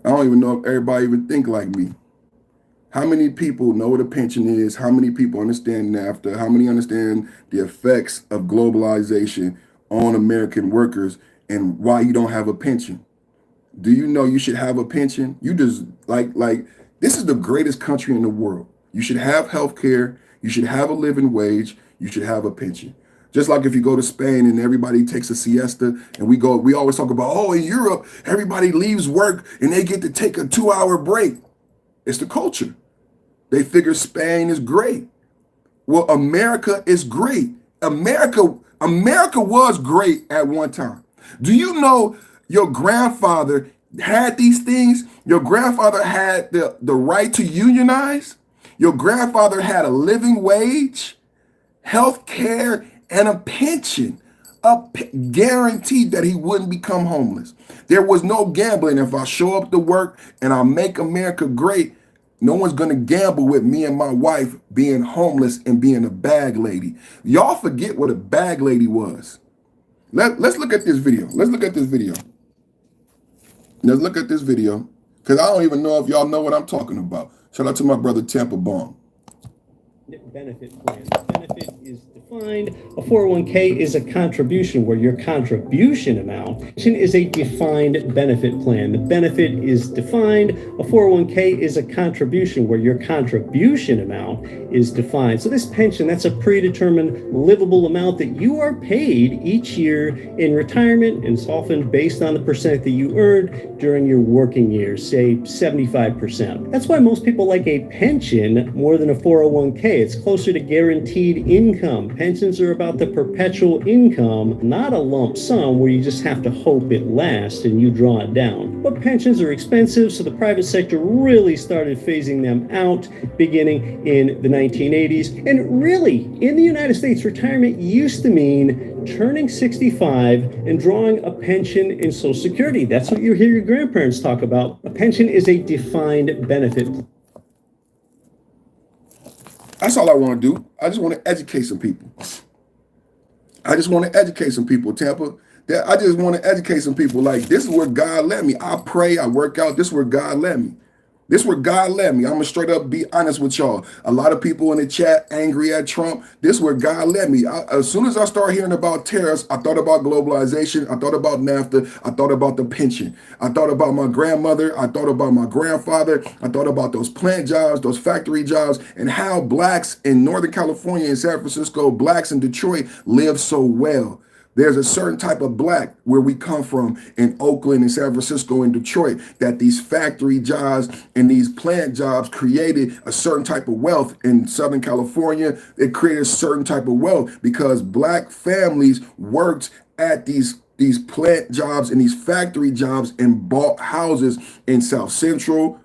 don't even know if everybody even think like me. How many people know what a pension is? How many people understand NAFTA? How many understand the effects of globalization on American workers and why you don't have a pension? Do you know you should have a pension? You just like this is the greatest country in the world. You should have health care. You should have a living wage. You should have a pension. Just like if you go to Spain and everybody takes a siesta and we always talk about, oh, in Europe, everybody leaves work and they get to take a 2-hour break. It's the culture. They figure Spain is great. Well, America is great. America was great at one time. Do you know your grandfather had these things? Your grandfather had the right to unionize. Your grandfather had a living wage, health care, and a pension, guaranteed that he wouldn't become homeless. There was no gambling. If I show up to work and I make America great, no one's going to gamble with me and my wife being homeless and being a bag lady. Y'all forget what a bag lady was. Let's look at this video. Let's look at this video. Let's look at this video, because I don't even know if y'all know what I'm talking about. Shout out to my brother Tampa Bong. Benefit plan. The benefit is defined. A 401k is a contribution where your contribution amount is a defined benefit plan. The benefit is defined. A 401k is a contribution where your contribution amount is defined. So this pension, that's a predetermined livable amount that you are paid each year in retirement, and it's often based on the percent that you earned during your working years, say 75%. That's why most people like a pension more than a 401k. It's closer to guaranteed income. Pensions are about the perpetual income, not a lump sum where you just have to hope it lasts and you draw it down. But pensions are expensive, so the private sector really started phasing them out beginning in the 1980s. And really, in the United States, retirement used to mean turning 65 and drawing a pension in Social Security. That's what you hear your grandparents talk about. A pension is a defined benefit. That's all I want to do. I just want to educate some people. I just want to educate some people, Tampa. I just want to educate some people. Like, this is where God led me. I pray, I work out. This is where God led me. This where God led me. I'm gonna straight up be honest with y'all. A lot of people in the chat angry at Trump. This where God led me. As soon as I started hearing about tariffs, I thought about globalization. I thought about NAFTA. I thought about the pension. I thought about my grandmother. I thought about my grandfather. I thought about those plant jobs, those factory jobs, and how blacks in Northern California and San Francisco, blacks in Detroit live so well. There's a certain type of black where we come from in Oakland and San Francisco and Detroit that these factory jobs and these plant jobs created a certain type of wealth. In Southern California, it created a certain type of wealth because black families worked at these plant jobs and these factory jobs and bought houses in South Central.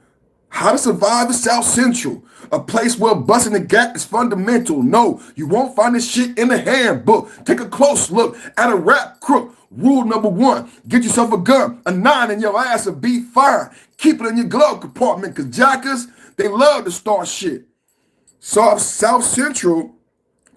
How to survive in South Central, a place where busting the gap is fundamental. No, you won't find this shit in the handbook. Take a close look at a rap crook. Rule number 1, get yourself a gun, a 9 in your ass will be fine. Keep it in your glove compartment, because jackers, they love to start shit. So South Central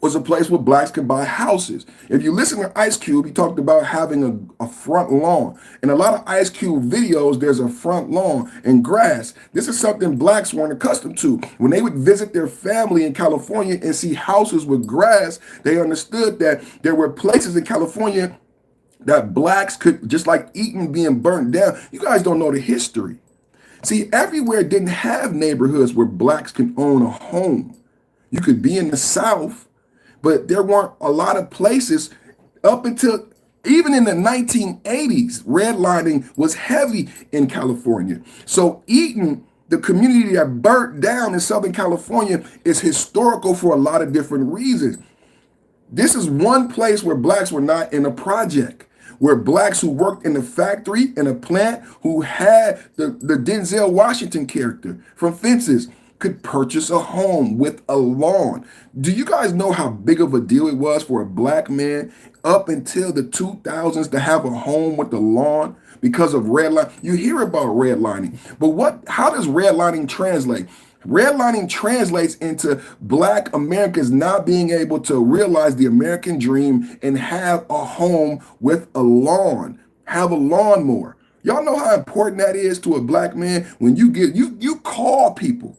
was a place where blacks could buy houses. If you listen to Ice Cube, he talked about having a front lawn. In a lot of Ice Cube videos, there's a front lawn and grass. This is something blacks weren't accustomed to. When they would visit their family in California and see houses with grass, they understood that there were places in California that blacks could, just like Eaton being burnt down. You guys don't know the history. See, everywhere didn't have neighborhoods where blacks could own a home. You could be in the South, but there weren't a lot of places up until even in the 1980s. Redlining was heavy in California. So Eaton, the community that burnt down in Southern California, is historical for a lot of different reasons. This is one place where blacks were not in a project, where blacks who worked in the factory, in a plant, who had the Denzel Washington character from Fences, could purchase a home with a lawn. Do you guys know how big of a deal it was for a black man up until the 2000s to have a home with a lawn because of redlining? You hear about redlining, but how does redlining translate? Redlining translates into black Americans not being able to realize the American dream and have a home with a lawn, have a lawnmower. Y'all know how important that is to a black man when you call people.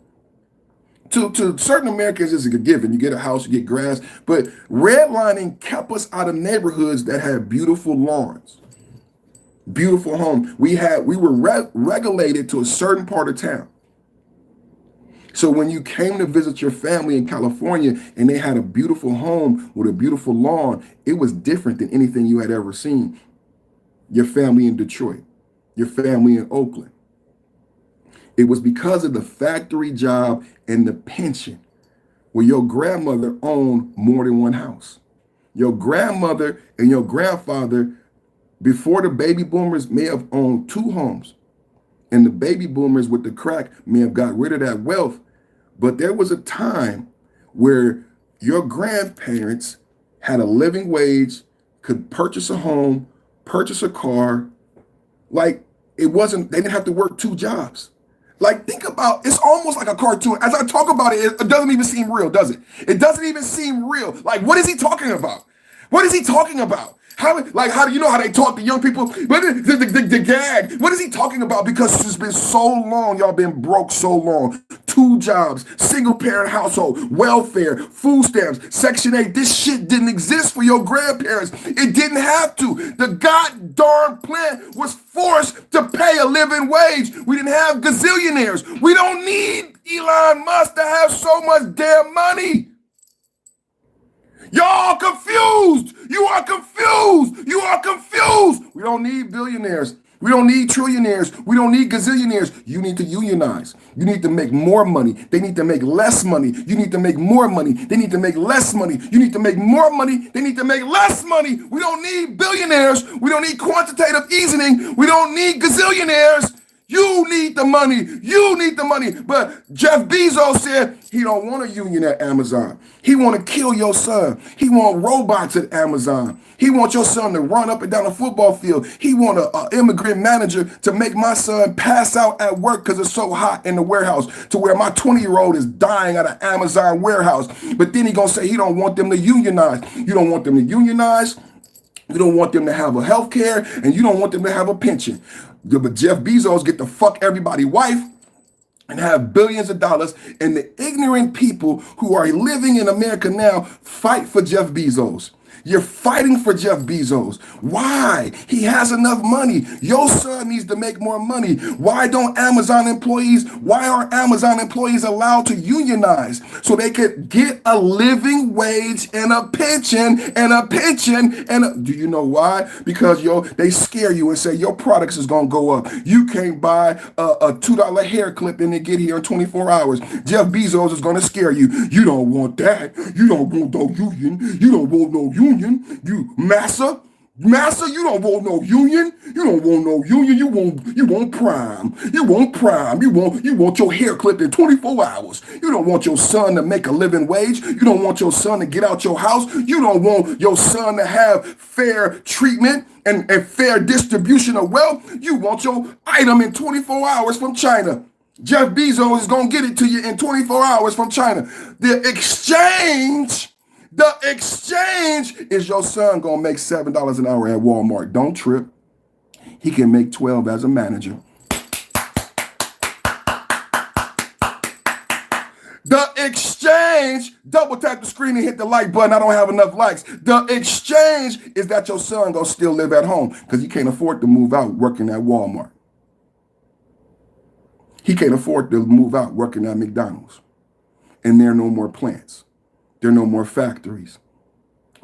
To certain Americans, it's a given. You get a house, you get grass. But redlining kept us out of neighborhoods that had beautiful lawns, beautiful homes. We were regulated to a certain part of town. So when you came to visit your family in California and they had a beautiful home with a beautiful lawn, it was different than anything you had ever seen. Your family in Detroit, your family in Oakland. It was because of the factory job and the pension where your grandmother owned more than one house. Your grandmother and your grandfather, before the baby boomers, may have owned 2 homes. And the baby boomers with the crack may have got rid of that wealth. But there was a time where your grandparents had a living wage, could purchase a home, purchase a car. Like, they didn't have to work 2 jobs. Like, think about, it's almost like a cartoon. As I talk about it, it doesn't even seem real, does it? It doesn't even seem real. Like, what is he talking about? What is he talking about? How do you know how they talk to young people? But the gag, what is he talking about? Because it's been so long, y'all been broke so long. 2 jobs, single parent household, welfare, food stamps, Section 8. This shit didn't exist for your grandparents. It didn't have to. The goddamn plant was forced to pay a living wage. We didn't have gazillionaires. We don't need Elon Musk to have so much damn money. Y'all confused. You are confused. You are confused. We don't need billionaires. We don't need trillionaires. We don't need gazillionaires. You need to unionize. You need to make more money. They need to make less money. You need to make more money. They need to make less money. You need to make more money. They need to make less money. We don't need billionaires. We don't need quantitative easing. We don't need gazillionaires. You need the money. You need the money. But Jeff Bezos said he don't want a union at Amazon. He want to kill your son. He want robots at Amazon. He wants your son to run up and down a football field. He want an immigrant manager to make my son pass out at work because it's so hot in the warehouse to where my 20-year-old is dying at an Amazon warehouse. But then he going to say he don't want them to unionize. You don't want them to unionize. You don't want them to have a health care, and you don't want them to have a pension. But Jeff Bezos get to fuck everybody's wife and have billions of dollars, and the ignorant people who are living in America now fight for Jeff Bezos. You're fighting for Jeff Bezos. Why? He has enough money. Your son needs to make more money. Why aren't Amazon employees allowed to unionize so they could get a living wage and a pension do you know why? Because they scare you and say your products is gonna go up. You can't buy a $2 hair clip and it get here in 24 hours. Jeff Bezos is gonna scare you. You don't want that. You don't want no union. You don't want no union. You massa, you don't want no union. You don't want no union. You want prime. You want prime. You want your hair clipped in 24 hours. You don't want your son to make a living wage. You don't want your son to get out your house. You don't want your son to have fair treatment and fair distribution of wealth. You want your item in 24 hours from China. Jeff Bezos is going to get it to you in 24 hours from China. The exchange is your son going to make $7 an hour at Walmart. Don't trip. He can make 12 as a manager. The exchange, double tap the screen and hit the like button. I don't have enough likes. The exchange is that your son going to still live at home because he can't afford to move out working at Walmart. He can't afford to move out working at McDonald's. And there are no more plants. There are no more factories.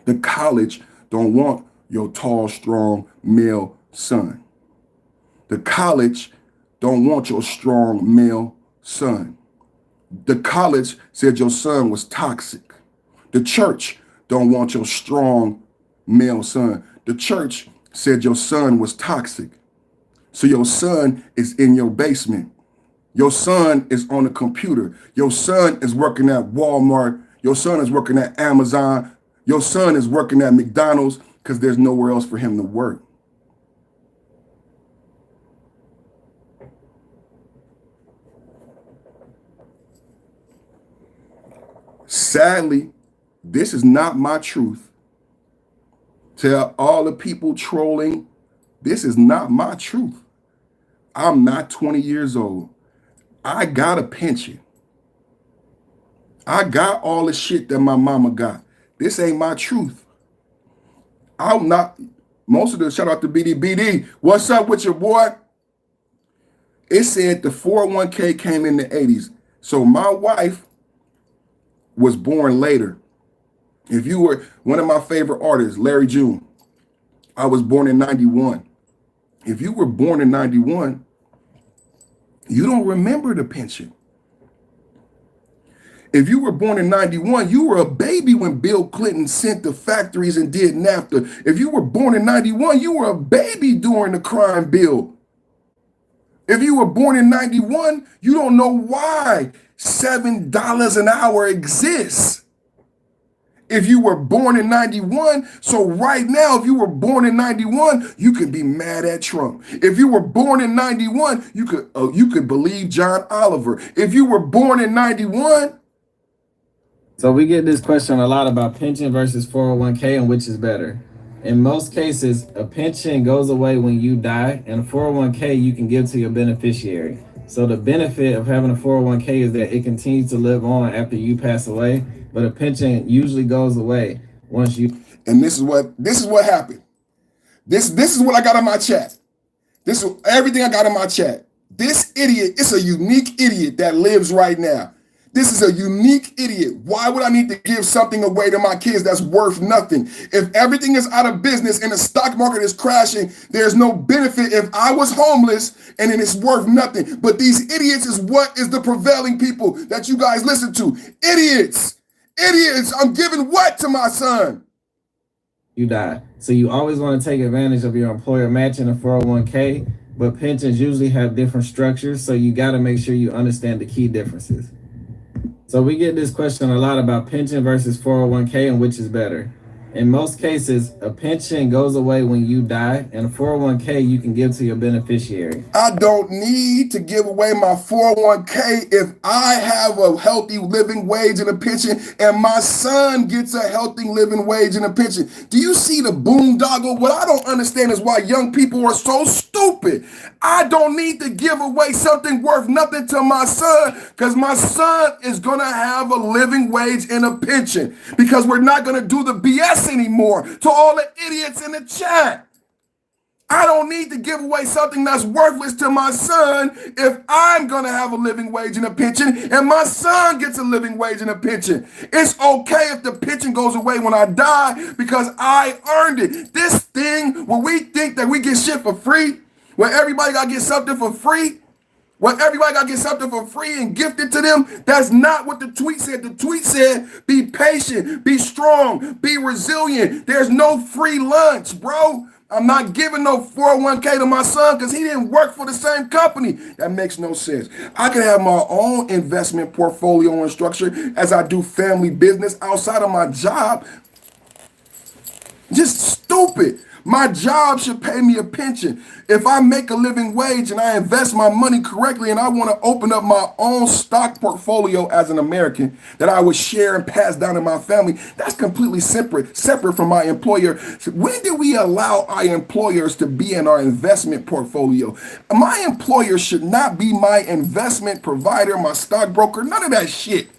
The college don't want your tall, strong male son. The college don't want your strong male son. The college said your son was toxic. The church don't want your strong male son. The church said your son was toxic. So your son is in your basement. Your son is on a computer. Your son is working at Walmart. Your son is working at Amazon. Your son is working at McDonald's because there's nowhere else for him to work. Sadly, this is not my truth. Tell all the people trolling, this is not my truth. I'm not 20 years old. I got a pension. I got all the shit that my mama got. This ain't my truth. I'm not, most of the, shout out to BD. What's up with your boy? It said the 401k came in the 80s. So my wife was born later. If you were one of my favorite artists, Larry June, I was born in 91. If you were born in 91, you don't remember the pension. If you were born in 91, you were a baby when Bill Clinton sent the factories and did NAFTA. If you were born in 91, you were a baby during the crime bill. If you were born in 91, you don't know why $7 an hour exists. If you were born in 91, so right now, if you were born in 91, you could be mad at Trump. If you were born in 91, you could believe John Oliver. If you were born in 91. So we get this question a lot about pension versus 401k and which is better. In most cases, a pension goes away when you die, and a 401k you can give to your beneficiary. So the benefit of having a 401k is that it continues to live on after you pass away, but a pension usually goes away once you. And this is what happened. This is what I got in my chat. This is everything I got in my chat. This idiot, it's a unique idiot that lives right now. This is a unique idiot. Why would I need to give something away to my kids that's worth nothing? If everything is out of business and the stock market is crashing, there's no benefit if I was homeless and then it's worth nothing. But these idiots is what is the prevailing people that you guys listen to. Idiots. I'm giving what to my son? You die. So you always want to take advantage of your employer matching a 401k, but pensions usually have different structures. So you got to make sure you understand the key differences. So we get this question a lot about pension versus 401k and which is better. In most cases, a pension goes away when you die, and a 401k you can give to your beneficiary. I don't need to give away my 401k if I have a healthy living wage and a pension, and my son gets a healthy living wage and a pension. Do you see the boondoggle? What I don't understand is why young people are so stupid. stupid. I don't need to give away something worth nothing to my son because my son is going to have a living wage and a pension because we're not going to do the BS anymore to all the idiots in the chat. I don't need to give away something that's worthless to my son if I'm going to have a living wage and a pension and my son gets a living wage and a pension. It's okay if the pension goes away when I die because I earned it. This thing where we think that we get shit for free, where everybody got to get something for free, and gift it to them, that's not what the tweet said. The tweet said, be patient, be strong, be resilient. There's no free lunch, bro. I'm not giving no 401k to my son because he didn't work for the same company. That makes no sense. I can have my own investment portfolio and structure as I do family business outside of my job. Just stupid. My job should pay me a pension. If I make a living wage and I invest my money correctly and I want to open up my own stock portfolio as an American that I would share and pass down to my family, that's completely separate from my employer. When do we allow our employers to be in our investment portfolio? My employer should not be my investment provider, my stockbroker, none of that shit.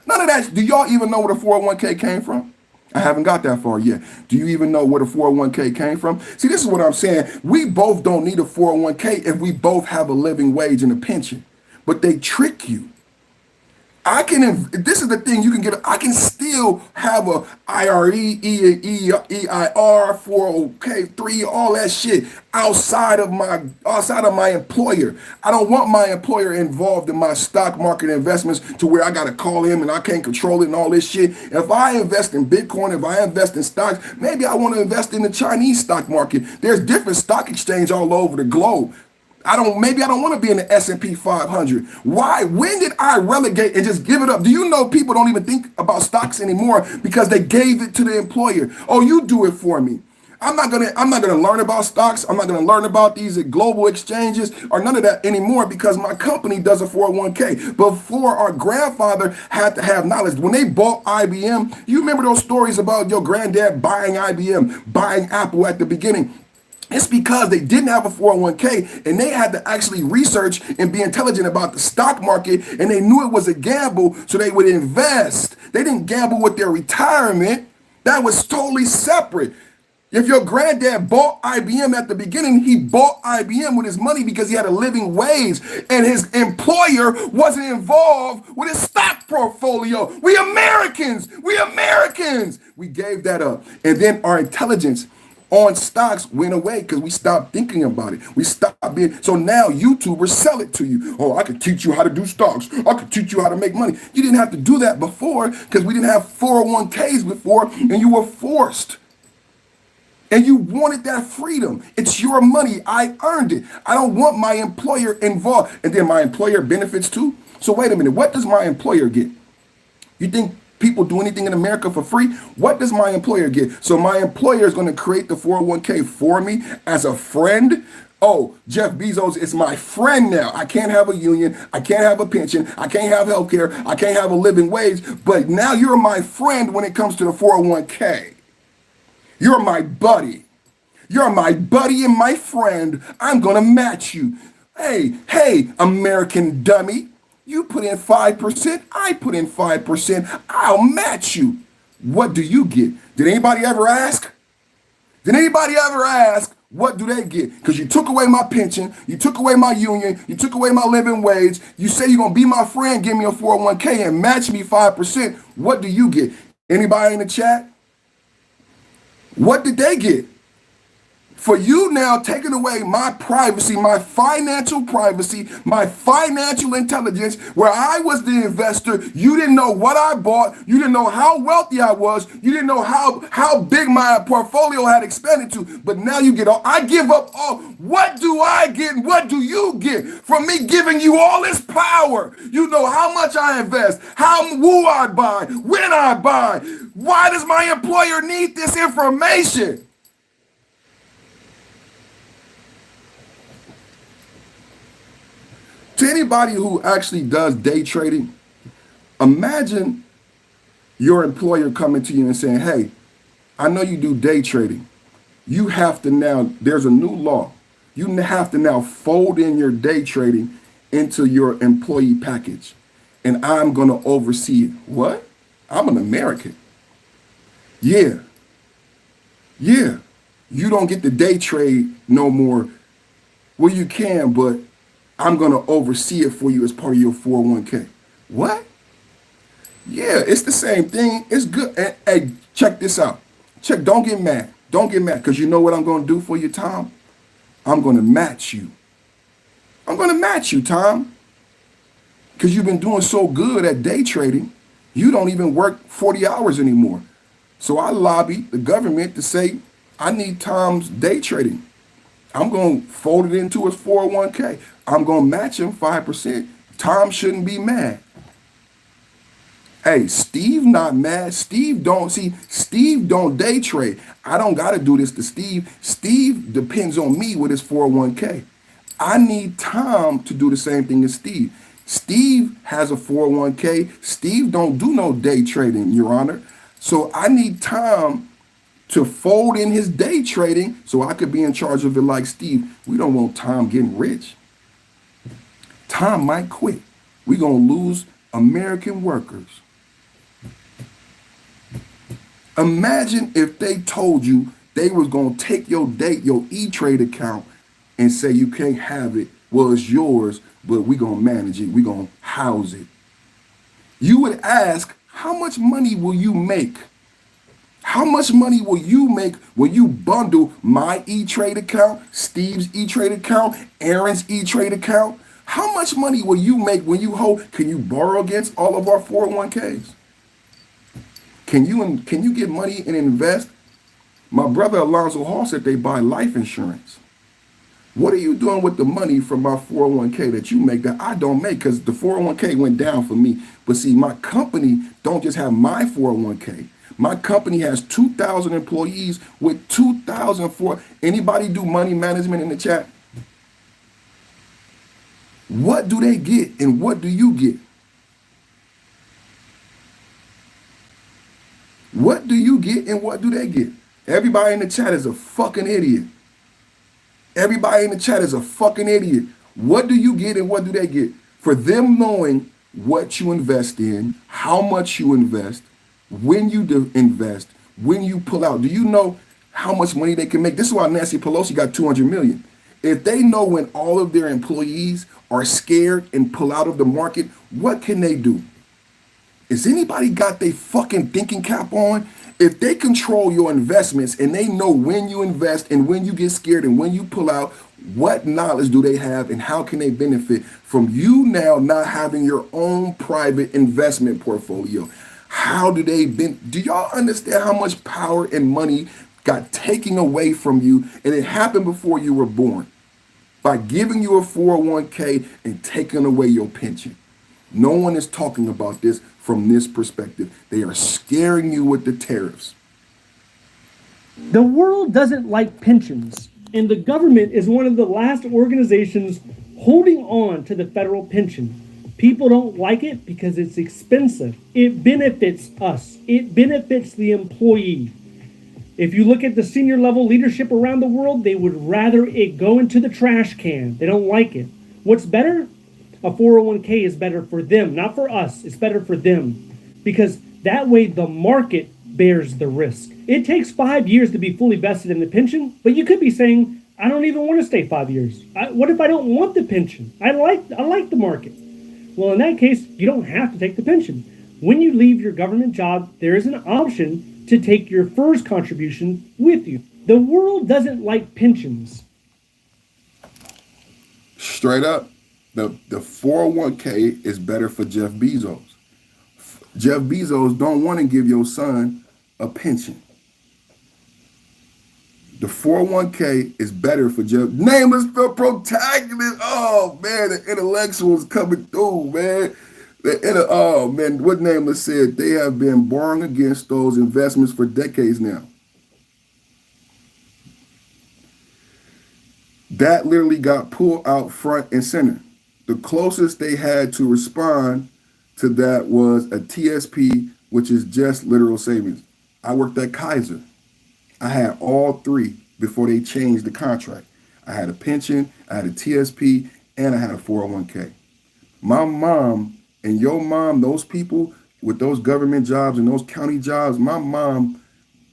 None of that. Do y'all even know where the 401k came from? I haven't got that far yet. Do you even know where the 401k came from? See, this is what I'm saying. We both don't need a 401k if we both have a living wage and a pension. But they trick you. This is the thing you can get. I can still have a IRE, EIR, 401k3, all that shit outside of my employer. I don't want my employer involved in my stock market investments to where I got to call him and I can't control it and all this shit. If I invest in Bitcoin, if I invest in stocks, maybe I want to invest in the Chinese stock market. There's different stock exchange all over the globe. Maybe I don't want to be in the S&P 500. Why? When did I relegate and just give it up? Do you know people don't even think about stocks anymore because they gave it to the employer? Oh, you do it for me. I'm not gonna learn about stocks. I'm not gonna learn about these global exchanges or none of that anymore because my company does a 401k. Before, our grandfather had to have knowledge. When they bought IBM, you remember those stories about your granddad buying IBM, buying Apple at the beginning? It's because they didn't have a 401k and they had to actually research and be intelligent about the stock market, and they knew it was a gamble, so they would invest. They didn't gamble with their retirement. That was totally separate. If your granddad bought IBM at the beginning, he bought IBM with his money because he had a living wage and his employer wasn't involved with his stock portfolio. We Americans, we gave that up. And then our intelligence on stocks went away because we stopped thinking about it. We stopped being, so now YouTubers sell it to you. Oh, I could teach you how to do stocks. I could teach you how to make money. You didn't have to do that before because we didn't have 401ks before and you were forced. And you wanted that freedom. It's your money. I earned it. I don't want my employer involved. And then my employer benefits too. So wait a minute. What does my employer get? You think people do anything in America for free? What does my employer get? So my employer is going to create the 401k for me as a friend. Oh, Jeff Bezos is my friend now. I can't have a union. I can't have a pension. I can't have health care. I can't have a living wage. But now you're my friend when it comes to the 401k. You're my buddy. You're my buddy and my friend. I'm going to match you. Hey, American dummy. You put in 5%. I put in 5%. I'll match you. What do you get? Did anybody ever ask? What do they get? Because you took away my pension. You took away my union. You took away my living wage. You say you're going to be my friend, give me a 401k and match me 5%. What do you get? Anybody in the chat? What did they get? For you now taking away my privacy, my financial privacy, my financial intelligence, where I was the investor, you didn't know what I bought, you didn't know how wealthy I was, you didn't know how big my portfolio had expanded to, but now you get all, I give up all. What do I get and what do you get from me giving you all this power? You know how much I invest, who I buy, when I buy. Why does my employer need this information? To anybody who actually does day trading, imagine your employer coming to you and saying, hey, I know you do day trading. You have to now, there's a new law. You have to now fold in your day trading into your employee package. And I'm going to oversee it. What? I'm an American. Yeah. Yeah. You don't get the day trade no more. Well, you can, but I'm going to oversee it for you as part of your 401k. What? Yeah, it's the same thing. It's good. And, hey, check this out. Don't get mad. Don't get mad, because you know what I'm going to do for you, Tom? I'm going to match you. I'm going to match you, Tom. Because you've been doing so good at day trading, you don't even work 40 hours anymore. So I lobbied the government to say, I need Tom's day trading. I'm going to fold it into his 401k. I'm going to match him 5%. Tom shouldn't be mad. Hey, Steve not mad. Steve don't day trade. I don't got to do this to Steve. Steve depends on me with his 401k. I need Tom to do the same thing as Steve. Steve has a 401k. Steve don't do no day trading, Your Honor. So I need Tom to fold in his day trading so I could be in charge of it like Steve. We don't want Tom getting rich. Tom might quit. We're going to lose American workers. Imagine if they told you they was going to take your E-Trade account and say you can't have it. Well, it's yours, but we're going to manage it. We're going to house it. You would ask, how much money will you make? How much money will you make when you bundle my E-Trade account, Steve's E-Trade account, Aaron's E-Trade account? How much money will you make when you can you borrow against all of our 401ks? Can you get money and invest? My brother Alonzo Hall said they buy life insurance. What are you doing with the money from my 401k that you make that I don't make? Because the 401k went down for me. But see, my company don't just have my 401k. My company has 2,000 employees with 2,000 for anybody do money management in the chat? What do they get and what do you get? What do you get and what do they get? Everybody in the chat is a fucking idiot. Everybody in the chat is a fucking idiot. What do you get and what do they get? For them knowing what you invest in, how much you invest, when you invest, when you pull out. Do you know how much money they can make? This is why Nancy Pelosi got 200 million. If they know when all of their employees are scared and pull out of the market, what can they do? Is anybody got their fucking thinking cap on? If they control your investments and they know when you invest and when you get scared and when you pull out, what knowledge do they have and how can they benefit from you now not having your own private investment portfolio? How do they do y'all understand how much power and money got taken away from you, and it happened before you were born by giving you a 401k and taking away your pension? No one is talking about this from this perspective. They are scaring you with the tariffs. The world doesn't like pensions, and the government is one of the last organizations holding on to the federal pension. People don't like it because it's expensive. It benefits us. It benefits the employee. If you look at the senior level leadership around the world, they would rather it go into the trash can. They don't like it. What's better? A 401k is better for them, not for us. It's better for them because that way the market bears the risk. It takes 5 years to be fully vested in the pension, but you could be saying, I don't even want to stay 5 years. What if I don't want the pension? I like the market. Well, in that case, you don't have to take the pension. When you leave your government job, there is an option to take your first contribution with you. The world doesn't like pensions. Straight up. The 401k is better for Jeff Bezos. Jeff Bezos don't want to give your son a pension. The 401k is better for Jeff. Name is the protagonist. Oh man, the intellectuals coming through, man. Oh man, what Nameless said, they have been borrowing against those investments for decades now. That literally got pulled out front and center. The closest they had to respond to that was a TSP, which is just literal savings. I worked at Kaiser. I had all three before they changed the contract. I had a pension, I had a TSP, and I had a 401k. My mom and your mom, those people with those government jobs and those county jobs, my mom,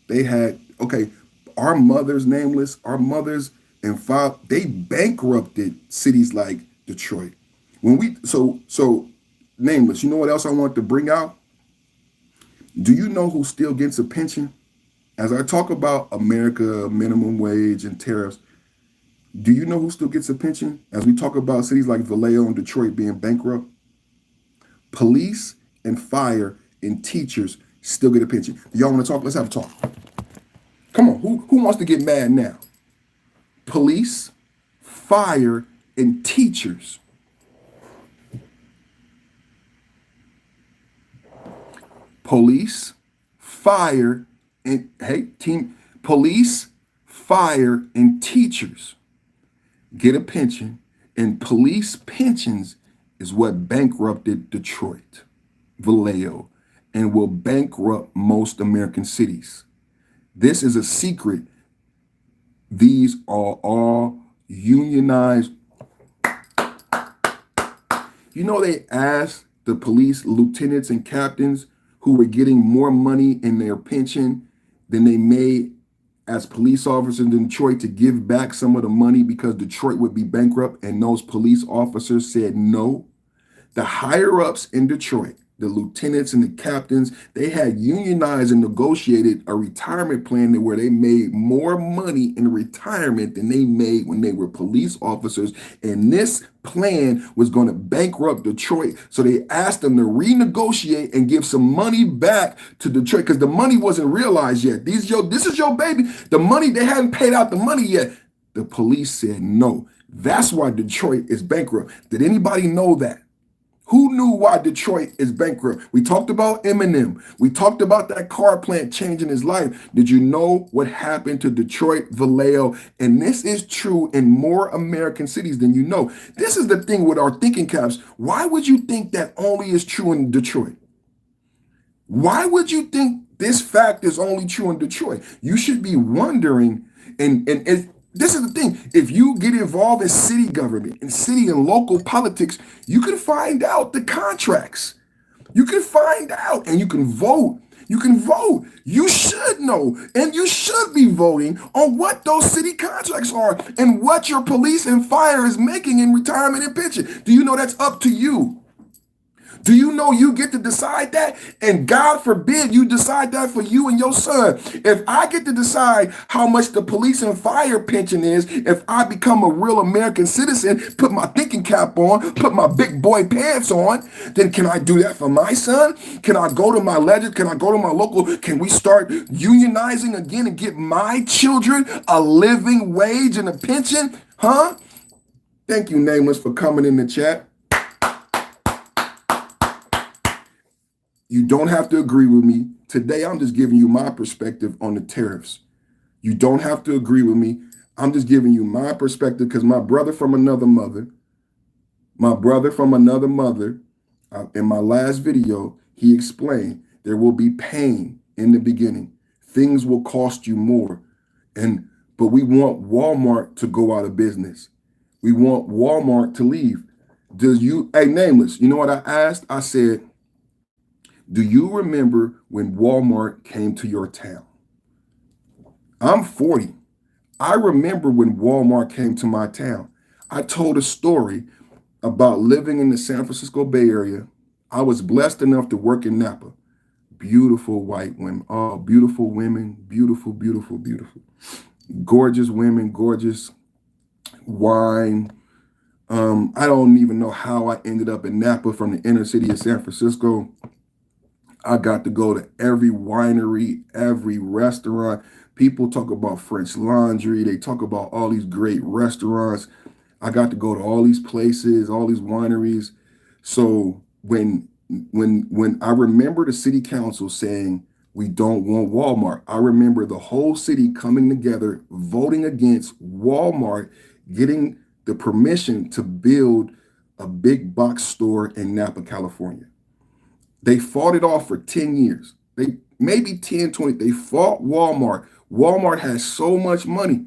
they had, okay, our mothers, nameless, our mothers and father, they bankrupted cities like Detroit. When we, so nameless, you know what else I want to bring out? Do you know who still gets a pension? As I talk about America, minimum wage, and tariffs, do you know who still gets a pension? As we talk about cities like Vallejo and Detroit being bankrupt, police and fire and teachers still get a pension. Do y'all want to talk? Let's have a talk. Come on, who wants to get mad now? Police, fire, and teachers. Police, fire, and police, fire, and teachers get a pension, and police pensions is what bankrupted Detroit, Vallejo, and will bankrupt most American cities. This is a secret. These are all unionized. You know, they asked the police lieutenants and captains who were getting more money in their pension than they made as police officers in Detroit to give back some of the money because Detroit would be bankrupt, and those police officers said no. The higher ups in Detroit, the lieutenants and the captains, they had unionized and negotiated a retirement plan where they made more money in retirement than they made when they were police officers. And this plan was going to bankrupt Detroit. So they asked them to renegotiate and give some money back to Detroit because the money wasn't realized yet. This is your baby. The money, they hadn't paid out the money yet. The police said no. That's why Detroit is bankrupt. Did anybody know that? Who knew why Detroit is bankrupt? We talked about Eminem. We talked about that car plant changing his life. Did you know what happened to Detroit, Vallejo? And this is true in more American cities than you know. This is the thing with our thinking caps. Why would you think that only is true in Detroit? Why would you think this fact is only true in Detroit? You should be wondering, and this is the thing. If you get involved in city government and city and local politics, you can find out the contracts. You can find out and you can vote. You can vote. You should know and you should be voting on what those city contracts are and what your police and fire is making in retirement and pension. Do you know that's up to you? Do you know you get to decide that? And God forbid you decide that for you and your son. If I get to decide how much the police and fire pension is, if I become a real American citizen, put my thinking cap on, put my big boy pants on, then can I do that for my son? Can I go to my legend? Can I go to my local? Can we start unionizing again and get my children a living wage and a pension? Huh? Thank you, Nameless, for coming in the chat. You don't have to agree with me. Today, I'm just giving you my perspective on the tariffs. You don't have to agree with me. I'm just giving you my perspective because my brother from another mother, in my last video, he explained there will be pain in the beginning. Things will cost you more. But we want Walmart to go out of business. We want Walmart to leave. Hey, Nameless, you know what I asked? I said, do you remember when Walmart came to your town? I'm 40. I remember when Walmart came to my town. I told a story about living in the San Francisco Bay Area. I was blessed enough to work in Napa. Beautiful white women. Oh, beautiful women. Beautiful, beautiful, beautiful. Gorgeous women, gorgeous wine. I don't even know how I ended up in Napa from the inner city of San Francisco. I got to go to every winery, every restaurant. People talk about French Laundry. They talk about all these great restaurants. I got to go to all these places, all these wineries. So when I remember the city council saying, we don't want Walmart, I remember the whole city coming together, voting against Walmart, getting the permission to build a big box store in Napa, California. They fought it off for 10 years. They maybe 10, 20. They fought Walmart. Walmart has so much money.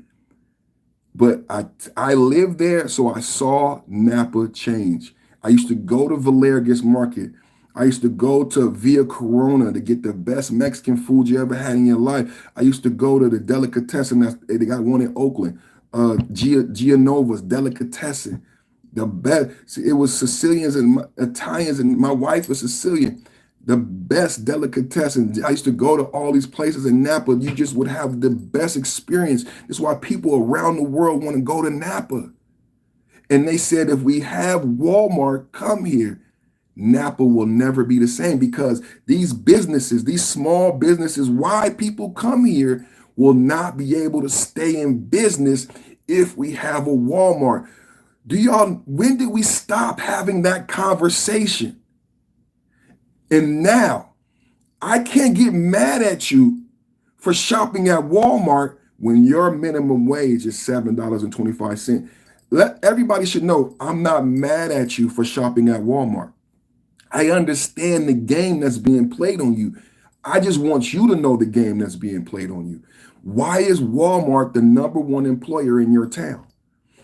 But I lived there, so I saw Napa change. I used to go to Valergus Market. I used to go to Via Corona to get the best Mexican food you ever had in your life. I used to go to the Delicatessen. They got one in Oakland. Gianova's Delicatessen. The best. See, it was Sicilians and Italians, and my wife was Sicilian. The best delicatessen. I used to go to all these places in Napa. You just would have the best experience. That's why people around the world want to go to Napa. And they said, if we have Walmart come here, Napa will never be the same, because these businesses, these small businesses, why people come here, will not be able to stay in business if we have a Walmart. When did we stop having that conversation? And now I can't get mad at you for shopping at Walmart when your minimum wage is $7.25. Everybody should know I'm not mad at you for shopping at Walmart. I understand the game that's being played on you. I just want you to know the game that's being played on you. Why is Walmart the #1 employer in your town?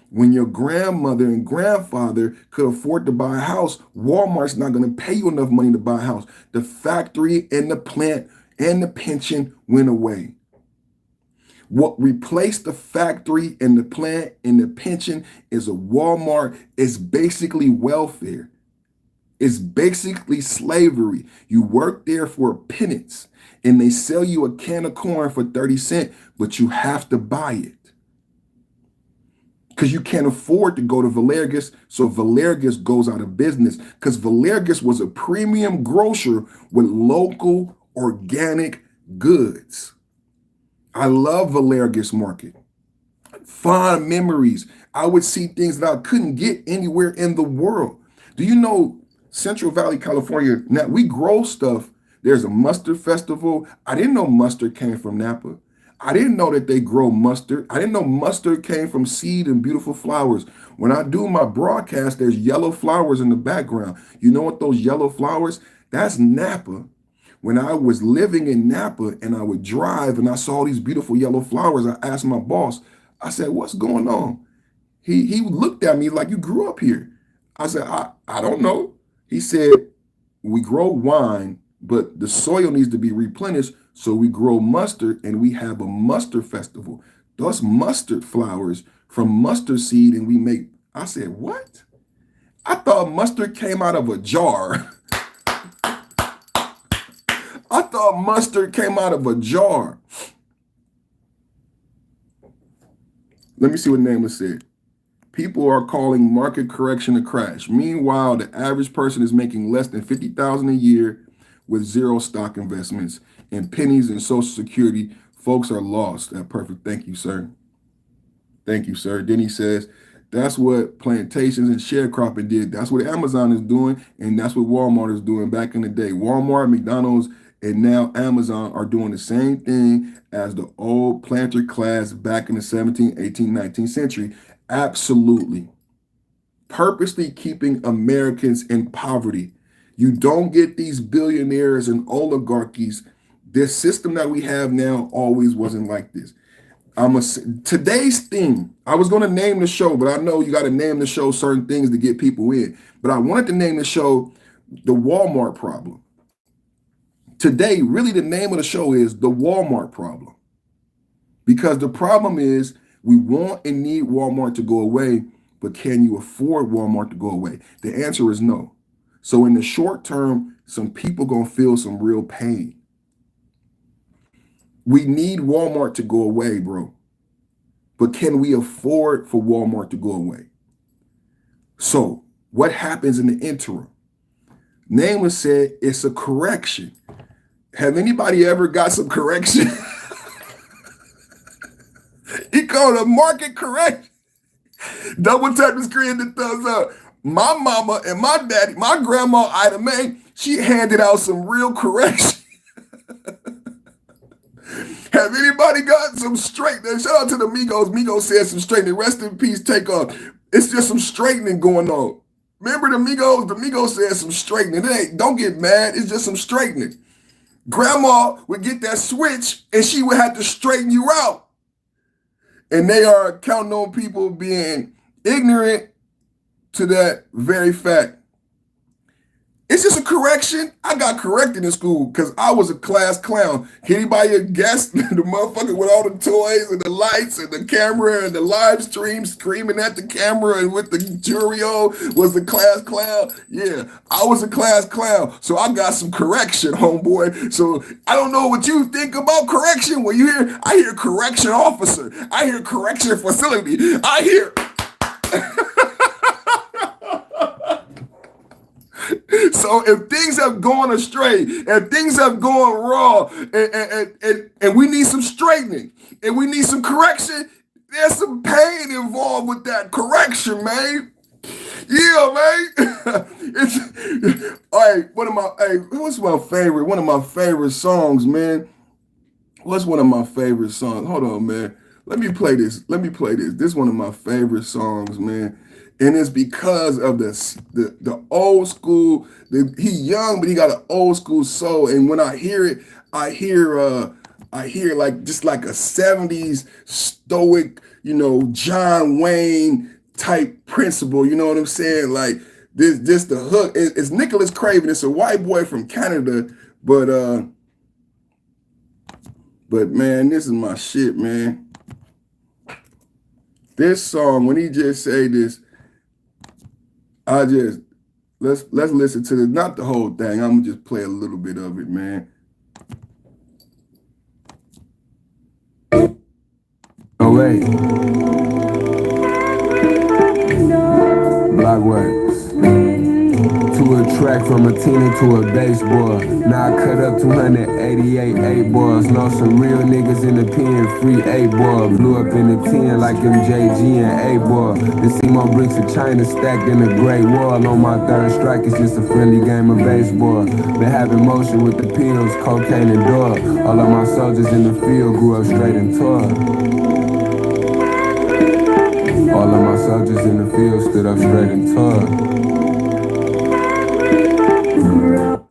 When your grandmother and grandfather could afford to buy a house, Walmart's not going to pay you enough money to buy a house. The factory and the plant and the pension went away. What replaced the factory and the plant and the pension is a Walmart. It's basically welfare. It's basically slavery. You work there for a pittance, and they sell you a can of corn for 30 cents, but you have to buy it, because you can't afford to go to Valergus, so Valergus goes out of business, because Valergus was a premium grocer with local organic goods. I love Valergus Market. Fond memories. I would see things that I couldn't get anywhere in the world. Do you know Central Valley, California, now we grow stuff. There's a mustard festival. I didn't know mustard came from Napa. I didn't know that they grow mustard. I didn't know mustard came from seed and beautiful flowers. When I do my broadcast, there's yellow flowers in the background. You know what those yellow flowers? That's Napa. When I was living in Napa and I would drive and I saw these beautiful yellow flowers, I asked my boss, I said, what's going on? He looked at me like, you grew up here. I said, I don't know. He said, we grow wine, but the soil needs to be replenished. So we grow mustard, and we have a mustard festival. Those mustard flowers from mustard seed, and we make, I said, what? I thought mustard came out of a jar. I thought mustard came out of a jar. Let me see what Naaman said. People are calling market correction a crash. Meanwhile, the average person is making less than $50,000 a year with zero stock investments and pennies in Social Security. Folks are lost. That perfect. Thank you, sir. Thank you, sir. Then he says, that's what plantations and sharecropping did. That's what Amazon is doing, and that's what Walmart is doing back in the day. Walmart, McDonald's, and now Amazon are doing the same thing as the old planter class back in the 17th, 18th, 19th century. Absolutely. Purposely keeping Americans in poverty. You don't get these billionaires and oligarchies. This system that we have now always wasn't like this. Today's theme, I was going to name the show, but I know you got to name the show certain things to get people in. But I wanted to name the show The Walmart Problem. Today, really the name of the show is The Walmart Problem. Because the problem is, we want and need Walmart to go away, but can you afford Walmart to go away? The answer is no. So in the short term, some people gonna feel some real pain. We need Walmart to go away, bro. But can we afford for Walmart to go away? So what happens in the interim? Naaman said it's a correction. Have anybody ever got some correction? He called a market correction. Double tap the screen, the thumbs up. My mama and my daddy, my grandma Ida Mae, she handed out some real correction. Have anybody got some straightening? Shout out to the Migos. Migos said some straightening. Rest in peace, take off. It's just some straightening going on. Remember the Migos? The Migos said some straightening. Don't get mad. It's just some straightening. Grandma would get that switch and she would have to straighten you out. And they are counting on people being ignorant to that very fact. It's just a correction. I got corrected in school because I was a class clown. Anybody guess the motherfucker with all the toys and the lights and the camera and the live stream screaming at the camera and with the jury on was the class clown? Yeah, I was a class clown. So I got some correction, homeboy. So I don't know what you think about correction. When I hear correction officer. I hear correction facility. I hear... So if things have gone astray, and things have gone wrong, and we need some straightening, and we need some correction, there's some pain involved with that correction, man. Yeah, man. All right, what's my favorite? One of my favorite songs, man. What's one of my favorite songs? Hold on, man. Let me play this. This is one of my favorite songs, man. And it's because of the old school. He young, but he got an old school soul. And when I hear it, I hear like just like a 70s stoic, John Wayne type principle. You know what I'm saying? Like this the hook. It's Nicholas Craven. It's a white boy from Canada, but man, this is my shit, man. This song, when he just say this, let's listen to this. Not the whole thing. I'm gonna just play a little bit of it, man. Oh wait. Block works. To a track from a Tina to a baseball. Now I cut up 288 8 balls. Know some real niggas in the pen, free 8 ball. Blew up in the 10 like MJG and 8 ball. This see more bricks of China stacked in the Great Wall. On my third strike, it's just a friendly game of baseball. Been having motion with the pills, cocaine and dog. All of my soldiers in the field grew up straight and tall. All of my soldiers in the field stood up straight and tall.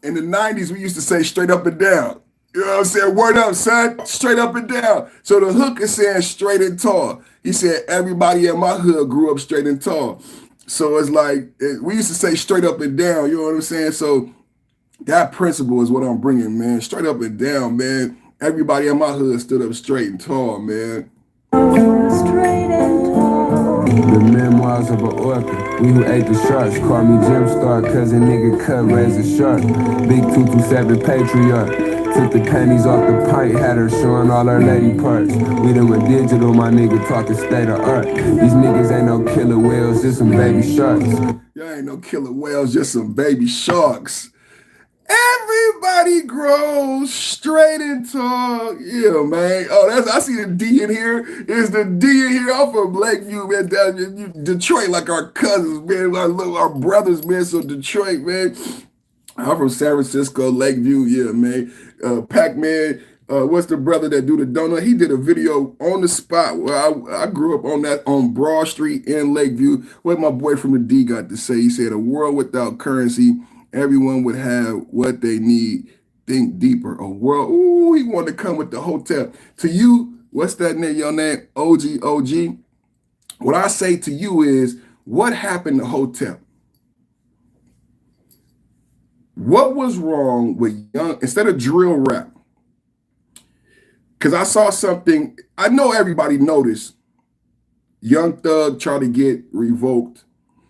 In the 90s, we used to say straight up and down. You know what I'm saying? Word up, son. Straight up and down. So the hook is saying straight and tall. He said everybody in my hood grew up straight and tall. So it's like, we used to say straight up and down. You know what I'm saying? So that principle is what I'm bringing, man. Straight up and down, man. Everybody in my hood stood up straight and tall, man. Straight and tall. The memoirs of an orphan. We who ate the sharks. Call me Jim Star, cousin nigga cut, raise a shark. Big 227 patriarch. Took the panties off the pint, had her showing all her lady parts. We done went digital, my nigga, talking state of art. These niggas ain't no killer whales, just some baby sharks. Y'all ain't no killer whales, just some baby sharks. Everybody grows straight and tall. Yeah, man. Oh, I see the D in here. Is the D in here? I'm from Lakeview, man. Down in Detroit, like our cousins, man. Our brothers, man. So Detroit, man. I'm from San Francisco, Lakeview. Yeah, man. Pac-Man. What's the brother that do the donut? He did a video on the spot where I grew up on Broad Street in Lakeview. What my boy from the D got to say. He said, a world without currency, everyone would have what they need. Think deeper. A world. Ooh, he wanted to come with the hotel. To you, what's that name? Your name? OG. What I say to you is, what happened to hotel? What was wrong with instead of drill rap? Because I saw something, I know everybody noticed. Young Thug tried to get revoked.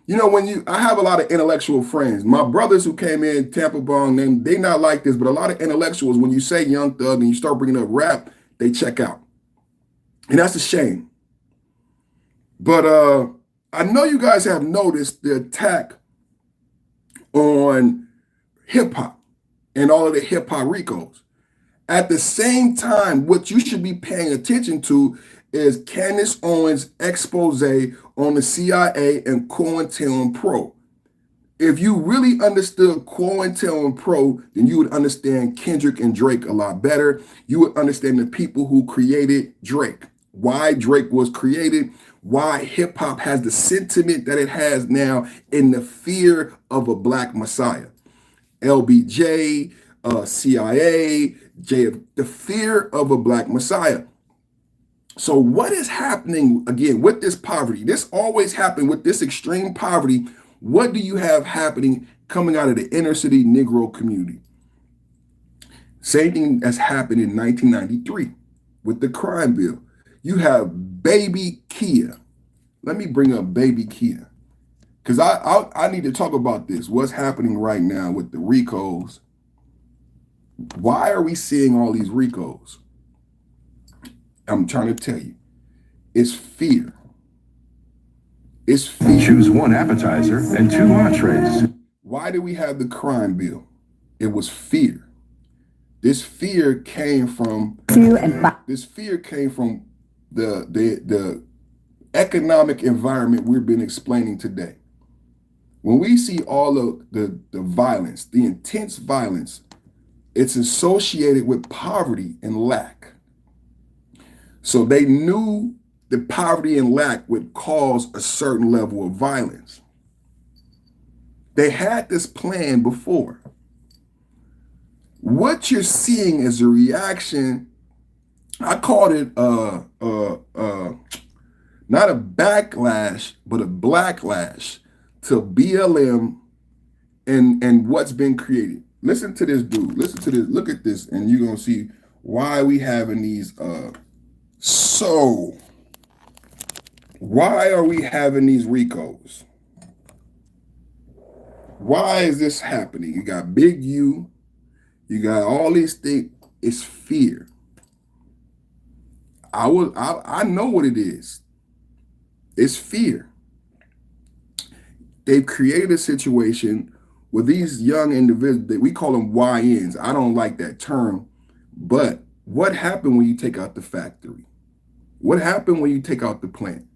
You know, I have a lot of intellectual friends. My brothers who came in, Tampa Bong, they not like this, but a lot of intellectuals, when you say Young Thug and you start bringing up rap, they check out. And that's a shame. But I know you guys have noticed the attack on hip hop and all of the hip hop Ricos. At the same time, what you should be paying attention to is Candace Owens' expose on the CIA and COINTELPRO. If you really understood COINTELPRO, then you would understand Kendrick and Drake a lot better. You would understand the people who created Drake, why Drake was created, why hip hop has the sentiment that it has now in the fear of a black messiah. LBJ, CIA, the fear of a black messiah. So what is happening again with this poverty? This always happened with this extreme poverty. What do you have happening coming out of the inner city Negro community? Same thing that's happened in 1993 with the crime bill. You have baby Kia. Let me bring up baby Kia because I need to talk about this. What's happening right now with the RICOs? Why are we seeing all these RICOs? I'm trying to tell you, it's fear. It's fear. Choose one appetizer and 2 entrees. Why did we have the crime bill? It was fear. This fear came from the economic environment we've been explaining today. When we see all of the violence, the intense violence, it's associated with poverty and lack. So they knew the poverty and lack would cause a certain level of violence. They had this plan before. What you're seeing is a reaction. I called it not a backlash, but a blacklash to BLM and what's been created. Listen to this dude. Listen to this. Look at this, and you're gonna see why we having these. So why are we having these RICOs? Why is this happening? You got Big U. You got all these things. It's fear. I know what it is. It's fear. They've created a situation where these young individuals, we call them YNs. I don't like that term, but what happened when you take out the factory? What happened when you take out the plant?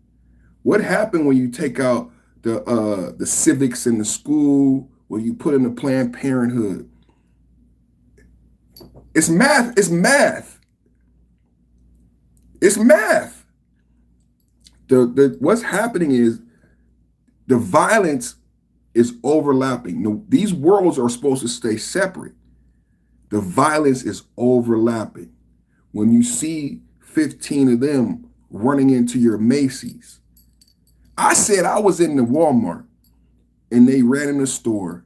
What happened when you take out the civics in the school, where you put in the Planned Parenthood? It's math. It's math. It's math. What's happening is the violence is overlapping. These worlds are supposed to stay separate. The violence is overlapping. When you see 15 of them running into your Macy's. I said I was in the Walmart and they ran in the store.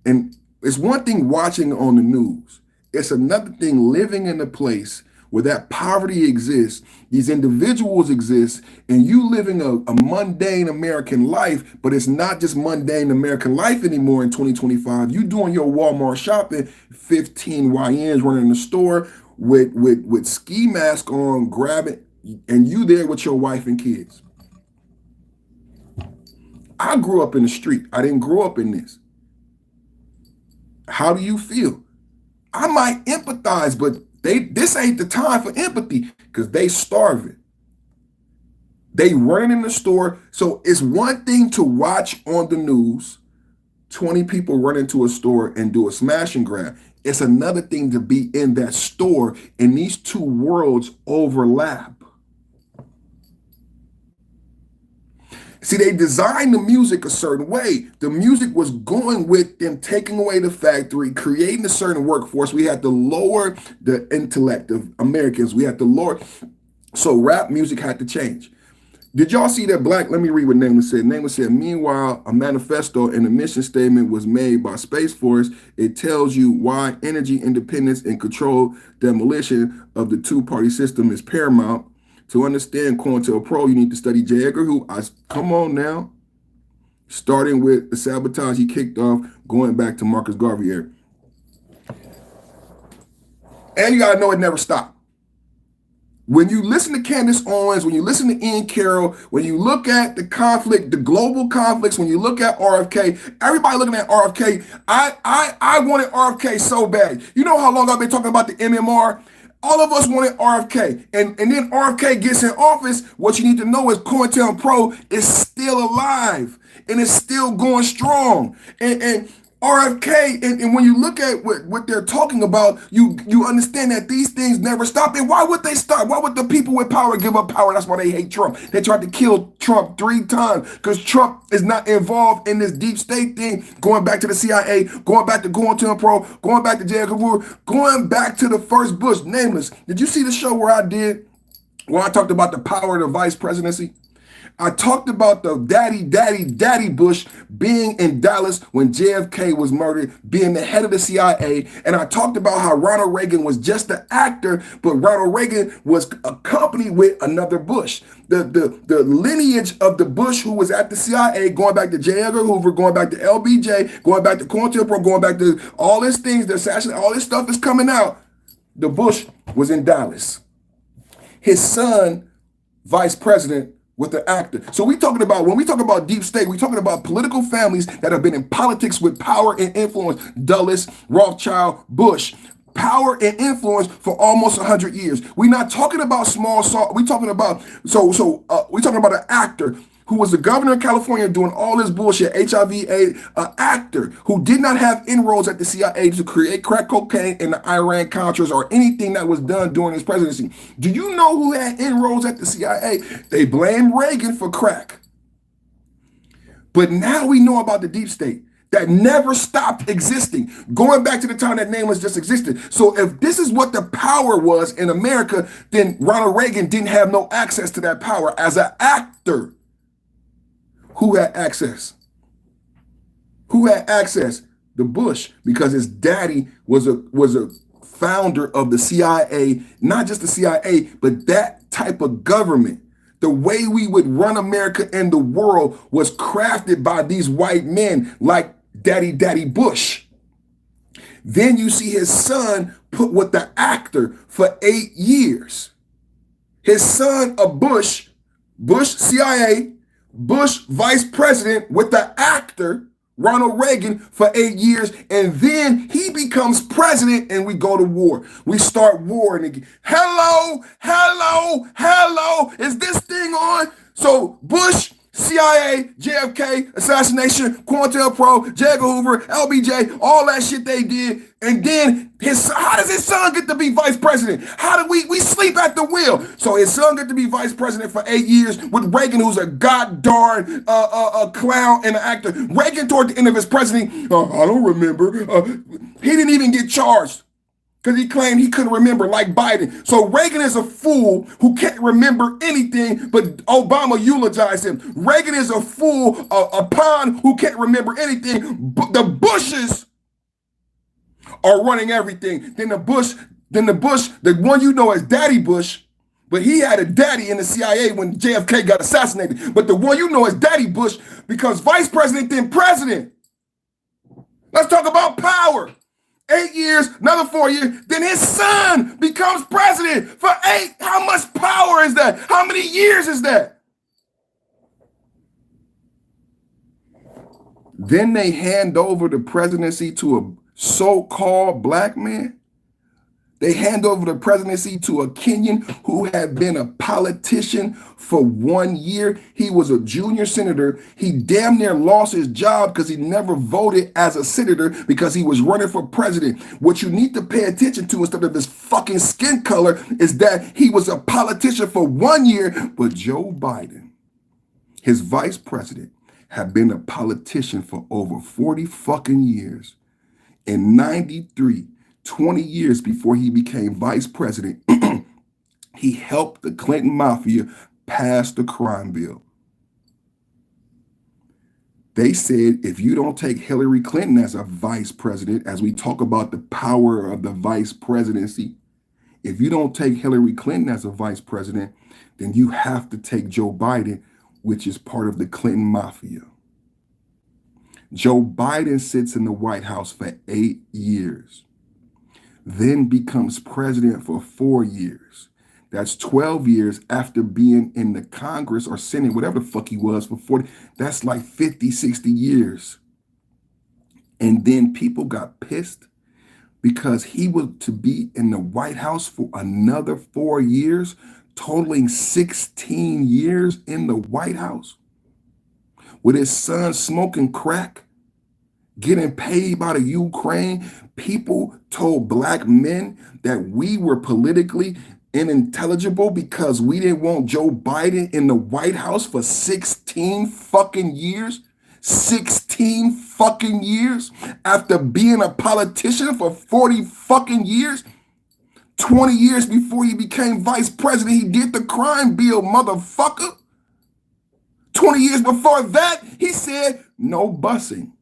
And it's one thing watching on the news. It's another thing living in a place where that poverty exists, these individuals exist, and you living a mundane American life, but it's not just mundane American life anymore in 2025. You doing your Walmart shopping, 15 YNs running in the store with ski mask on, grabbing, and you there with your wife and kids. I grew up in the street. I didn't grow up in this. How do you feel? I might empathize, but this ain't the time for empathy because they starving. They running in the store. So it's one thing to watch on the news, 20 people run into a store and do a smash and grab. It's another thing to be in that store, and these two worlds overlap. See, they designed the music a certain way. The music was going with them taking away the factory, creating a certain workforce. We had to lower the intellect of Americans. We had to lower. So rap music had to change. Did y'all see that let me read what Napa said. Napa said, meanwhile, a manifesto and a mission statement was made by Space Force. It tells you why energy independence and controlled demolition of the two-party system is paramount. To understand COINTELPRO, you need to study J. Edgar Hoover. Come on now. Starting with the sabotage he kicked off, going back to Marcus Garvey era. And you got to know it never stopped. When you listen to Candace Owens, when you listen to Ian Carroll, when you look at the conflict, the global conflicts, when you look at RFK, everybody looking at RFK, I wanted RFK so bad. You know how long I've been talking about the MMR? All of us wanted RFK. And then RFK gets in office. What you need to know is COINTELPRO is still alive and it's still going strong. And RFK, and when you look at what they're talking about, you understand that these things never stop. And why would they stop? Why would the people with power give up power? That's why they hate Trump. They tried to kill Trump 3 times because Trump is not involved in this deep state thing, going back to the CIA, going back to COINTELPRO, going back to J. Edgar Hoover, going back to the first Bush, Nameless. Did you see the show where I did when I talked about the power of the vice presidency, I talked about the daddy Bush being in Dallas when JFK was murdered, being the head of the CIA. And I talked about how Ronald Reagan was just the actor, but Ronald Reagan was accompanied with another Bush. The lineage of the Bush who was at the CIA, going back to J. Edgar Hoover, going back to LBJ, going back to COINTELPRO, going back to all these things, the assassination, all this stuff is coming out. The Bush was in Dallas. His son, vice president, with the actor. So we talking about, when we talk about deep state, we talking about political families that have been in politics with power and influence. Dulles, Rothschild, Bush. Power and influence for almost 100 years. We're not talking about small salt. We're talking about, we're talking about an actor who was the governor of California doing all this bullshit, HIV/AIDS, an actor who did not have inroads at the CIA to create crack cocaine in the Iran-Contras or anything that was done during his presidency. Do you know who had inroads at the CIA? They blamed Reagan for crack. But now we know about the deep state that never stopped existing, going back to the time that nameless just existed. So if this is what the power was in America, then Ronald Reagan didn't have no access to that power as an actor. Who had access? Who had access? The Bush, because his daddy was a founder of the CIA, not just the CIA, but that type of government. The way we would run America and the world was crafted by these white men like Daddy Bush. Then you see his son put with the actor for 8 years. His son, a Bush CIA, Bush vice president with the actor, Ronald Reagan, for 8 years. And then he becomes president and we go to war. We start warring again. Hello. Is this thing on? So Bush, CIA, JFK, assassination, COINTELPRO, J. Edgar Hoover, LBJ, all that shit they did. And then how does his son get to be vice president? How do we sleep at the wheel? So his son get to be vice president for 8 years with Reagan, who's a goddarn clown and an actor. Reagan, toward the end of his presidency, I don't remember. He didn't even get charged because he claimed he couldn't remember, like Biden. So Reagan is a fool who can't remember anything, but Obama eulogized him. Reagan is a fool, a pawn who can't remember anything. The Bushes are running everything. Then the Bush, the one you know as Daddy Bush, but he had a daddy in the CIA when JFK got assassinated. But the one you know as Daddy Bush becomes vice president, then president. Let's talk about power. 8 years, another 4 years, then his son becomes president for 8. How much power is that? How many years is that? Then they hand over the presidency to a so-called black man. They hand over the presidency to a Kenyan who had been a politician for 1 year. He was a junior senator. He damn near lost his job because he never voted as a senator because he was running for president. What you need to pay attention to instead of his fucking skin color is that he was a politician for 1 year, but Joe Biden, his vice president, had been a politician for over 40 fucking years. In 93, 20 years before he became vice president, he helped the Clinton mafia pass the crime bill. They said, if you don't take Hillary Clinton as a vice president, as we talk about the power of the vice presidency, if you don't take Hillary Clinton as a vice president, then you have to take Joe Biden, which is part of the Clinton mafia. Joe Biden sits in the White House for 8 years. Then becomes president for 4 years. That's 12 years after being in the Congress or Senate, whatever the fuck he was for 40. That's like 50, 60 years. And then people got pissed because he was to be in the White House for another 4 years, totaling 16 years in the White House, with his son smoking crack, getting paid by the Ukraine. People told black men that we were politically unintelligible because we didn't want Joe Biden in the White House for 16 fucking years. 16 fucking years after being a politician for 40 fucking years. 20 years before he became vice president, he did the crime bill, motherfucker. 20 years before that, he said no busing,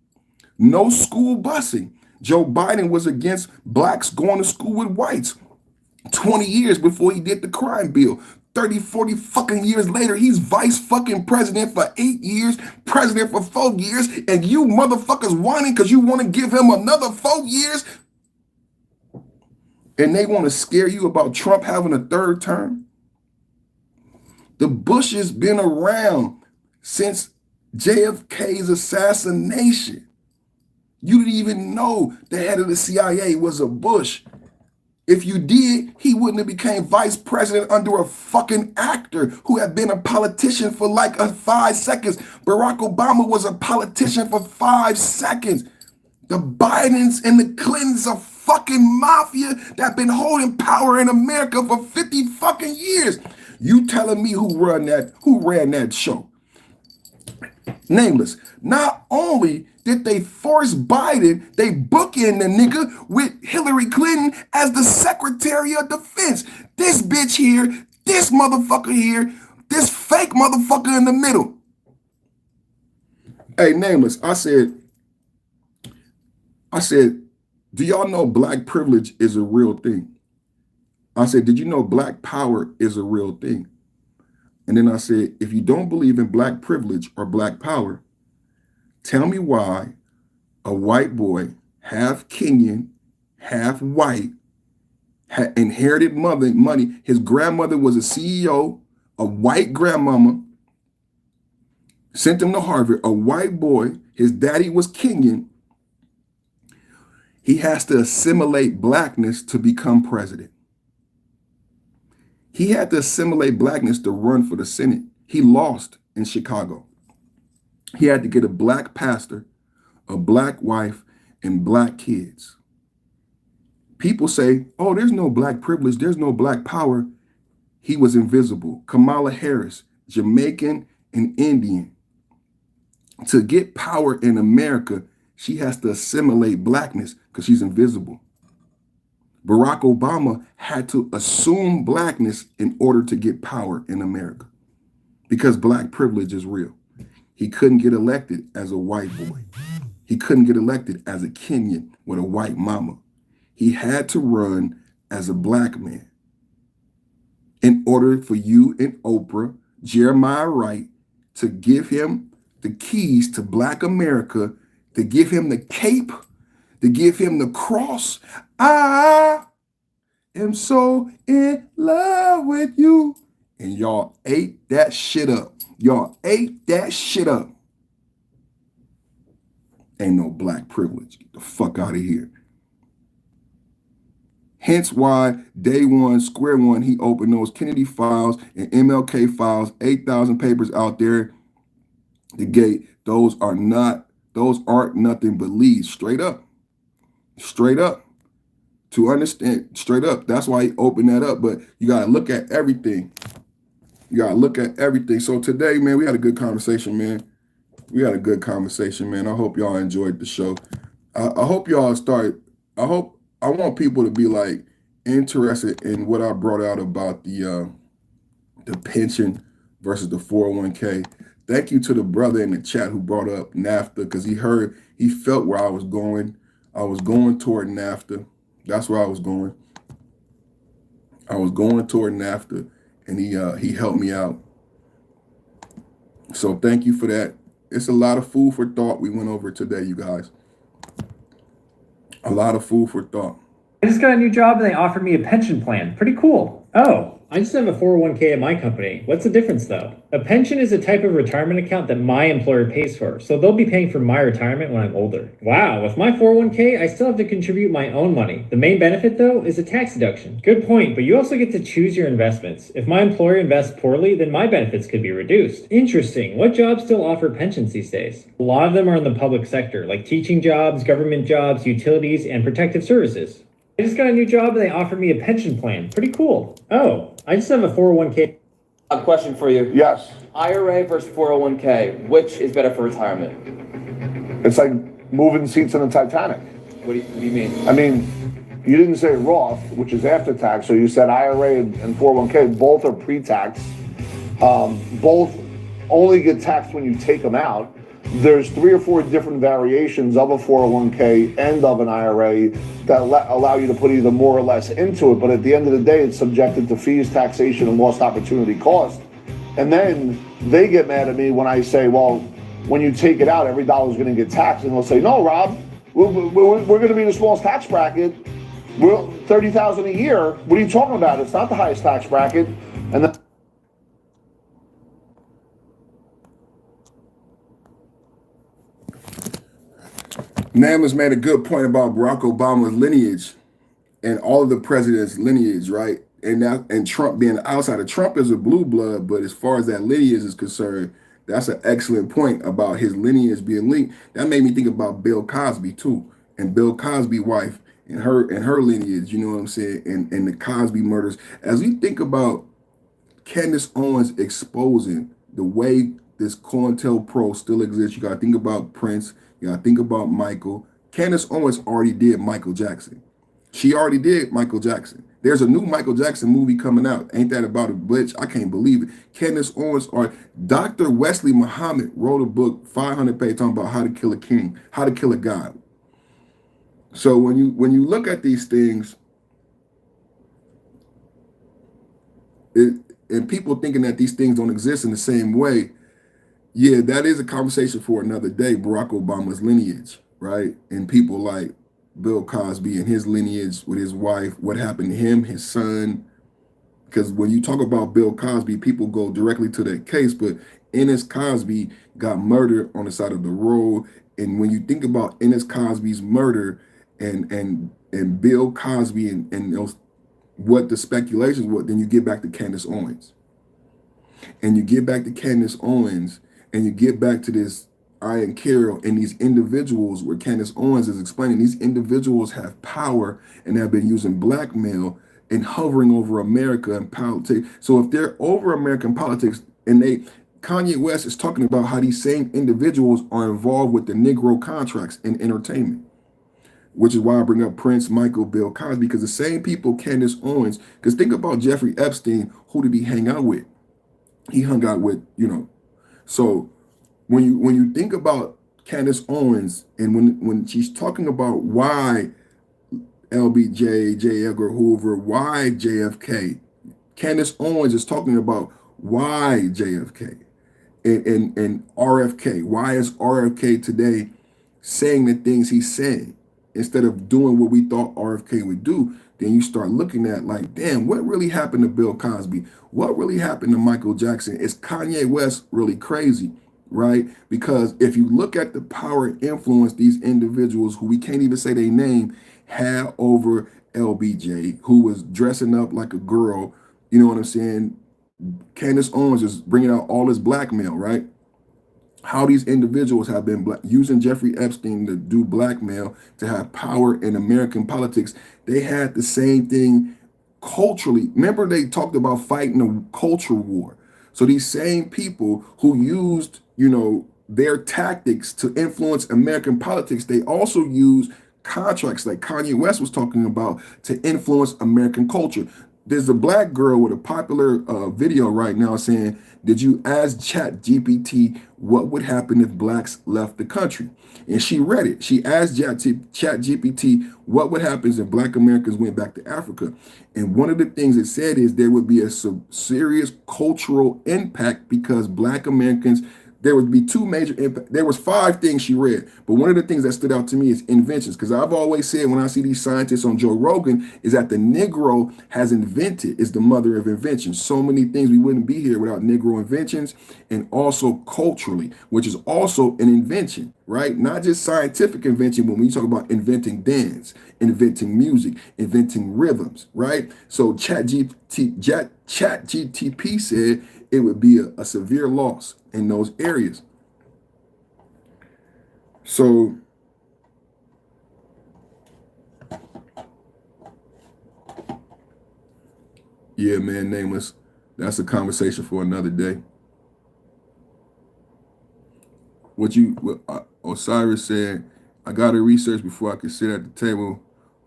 no school busing. Joe Biden was against blacks going to school with whites 20 years before he did the crime bill. 30, 40 fucking years later, he's vice fucking president for 8 years, president for 4 years, and you motherfuckers whining because you want to give him another 4 years. And they want to scare you about Trump having a third term. The Bush has been around since JFK's assassination. You didn't even know the head of the CIA was a Bush. If you did, he wouldn't have became vice president under a fucking actor who had been a politician for like 5 seconds. Barack Obama was a politician for 5 seconds. The Bidens and the Clintons are fucking mafia that been holding power in America for 50 fucking years. You telling me who ran that show? Nameless. Not only did they force Biden, they bookend the nigga with Hillary Clinton as the Secretary of Defense. This bitch here, this motherfucker here, this fake motherfucker in the middle. Hey, Nameless, I said, do y'all know black privilege is a real thing? I said, did you know black power is a real thing? And then I said, if you don't believe in black privilege or black power, tell me why a white boy, half Kenyan, half white, had inherited money. His grandmother was a CEO, a white grandmama, sent him to Harvard, a white boy. His daddy was Kenyan. He has to assimilate blackness to become president. He had to assimilate blackness to run for the Senate. He lost in Chicago. He had to get a black pastor, a black wife, and black kids. People say, oh, there's no black privilege, there's no black power. He was invisible. Kamala Harris, Jamaican and Indian. To get power in America, she has to assimilate blackness because she's invisible. Barack Obama had to assume blackness in order to get power in America because black privilege is real. He couldn't get elected as a white boy. He couldn't get elected as a Kenyan with a white mama. He had to run as a black man in order for you and Oprah, Jeremiah Wright, to give him the keys to black America, to give him the cape, to give him the cross. I am so in love with you. And y'all ate that shit up. Y'all ate that shit up. Ain't no black privilege. Get the fuck out of here. Hence why day one, square one, he opened those Kennedy files and MLK files, 8,000 papers out there. The gate, those aren't nothing but leads. Straight up. Straight up. To understand, straight up. That's why he opened that up. But you got to look at everything. You got to look at everything. So today, man, we had a good conversation, man. We had a good conversation, man. I hope y'all enjoyed the show. I hope y'all I want people to be like interested in what I brought out about the pension versus the 401k. Thank you to the brother in the chat who brought up NAFTA because he felt where I was going. I was going toward NAFTA. That's where I was going. I was going toward NAFTA, and he helped me out. So thank you for that. It's a lot of food for thought we went over today, you guys. A lot of food for thought. I just got a new job and they offered me a pension plan. Pretty cool. Oh, I just have a 401k at my company. What's the difference though? A pension is a type of retirement account that my employer pays for, so they'll be paying for my retirement when I'm older. Wow, with my 401k, I still have to contribute my own money. The main benefit though is a tax deduction. Good point, but you also get to choose your investments. If my employer invests poorly, then my benefits could be reduced. Interesting. What jobs still offer pensions these days? A lot of them are in the public sector, like teaching jobs, government jobs, utilities, and protective services. I just got a new job and they offered me a pension plan. Pretty cool. Oh, I just have a 401k. A question for you. Yes. IRA versus 401k, which is better for retirement? It's like moving seats in the Titanic. What do you mean? I mean, You didn't say Roth, which is after tax, so you said IRA and 401k, both are pre-tax. Both only get taxed when you take them out. There's 3 or 4 different variations of a 401k and of an IRA that allow you to put either more or less into it, but at the end of the day, it's subjected to fees, taxation, and lost opportunity cost. And then they get mad at me when I say, well, when you take it out, every dollar is going to get taxed. And they'll say, no, Rob, we're going to be the smallest tax bracket. We're $30,000 a year. What are you talking about? It's not the highest tax bracket. And then Nama's made a good point about Barack Obama's lineage and all of the president's lineage, right? And Trump being outside of Trump is a blue blood, but as far as that lineage is concerned, that's an excellent point about his lineage being linked. That made me think about Bill Cosby too, and Bill Cosby's wife and her lineage, you know what I'm saying, and the Cosby murders. As we think about Candace Owens exposing the way this COINTELPRO still exists, you gotta think about Prince, you gotta think about Michael. Candace Owens already did Michael Jackson. She already did Michael Jackson. There's a new Michael Jackson movie coming out. Ain't that about a bitch? I can't believe it. Candace Owens or Dr. Wesley Muhammad wrote a book, 500 pages, talking about how to kill a king, how to kill a god. So when you look at these things, and people thinking that these things don't exist in the same way, yeah, that is a conversation for another day. Barack Obama's lineage, right? And people like Bill Cosby and his lineage with his wife, what happened to him, his son. Because when you talk about Bill Cosby, people go directly to that case, but Ennis Cosby got murdered on the side of the road. And when you think about Ennis Cosby's murder and Bill Cosby and those, what the speculations were, then you get back to Candace Owens. And you get back to Candace Owens, and you get back to this Ian Carroll and these individuals where Candace Owens is explaining these individuals have power and have been using blackmail and hovering over America and politics. So if they're over American politics, and Kanye West is talking about how these same individuals are involved with the Negro contracts in entertainment, which is why I bring up Prince, Michael, Bill Cosby, because the same people, Candace Owens, because think about Jeffrey Epstein, who did he hang out with? He hung out with, so when you think about Candace Owens, and when she's talking about why LBJ, J. Edgar Hoover, why JFK, Candace Owens is talking about why JFK and RFK. Why is RFK today saying the things he's saying instead of doing what we thought RFK would do? Then you start looking at like, damn, what really happened to Bill Cosby? What really happened to Michael Jackson? Is Kanye West really crazy? Right? Because if you look at the power and influence these individuals who we can't even say their name had over LBJ, who was dressing up like a girl, you know what I'm saying? Candace Owens is bringing out all this blackmail, right? How these individuals have been using Jeffrey Epstein to do blackmail to have power in American politics. They had the same thing culturally. Remember, they talked about fighting a culture war. So these same people who used, their tactics to influence American politics, they also used contracts like Kanye West was talking about to influence American culture. There's a black girl with a popular video right now saying, did you ask ChatGPT what would happen if blacks left the country? And she read it. She asked ChatGPT what would happen if black Americans went back to Africa. And one of the things it said is there would be a serious cultural impact because black Americans, there would be two major impacts. There was 5 things she read, but one of the things that stood out to me is inventions. Because I've always said when I see these scientists on Joe Rogan is that the Negro has invented, is the mother of invention. So many things, we wouldn't be here without Negro inventions, and also culturally, which is also an invention, right? Not just scientific invention, but when you talk about inventing dance, inventing music, inventing rhythms, right? So ChatGPT said it would be a severe loss in those areas. So yeah, man, Nameless, that's a conversation for another day. What Osiris said, I got to research before I can sit at the table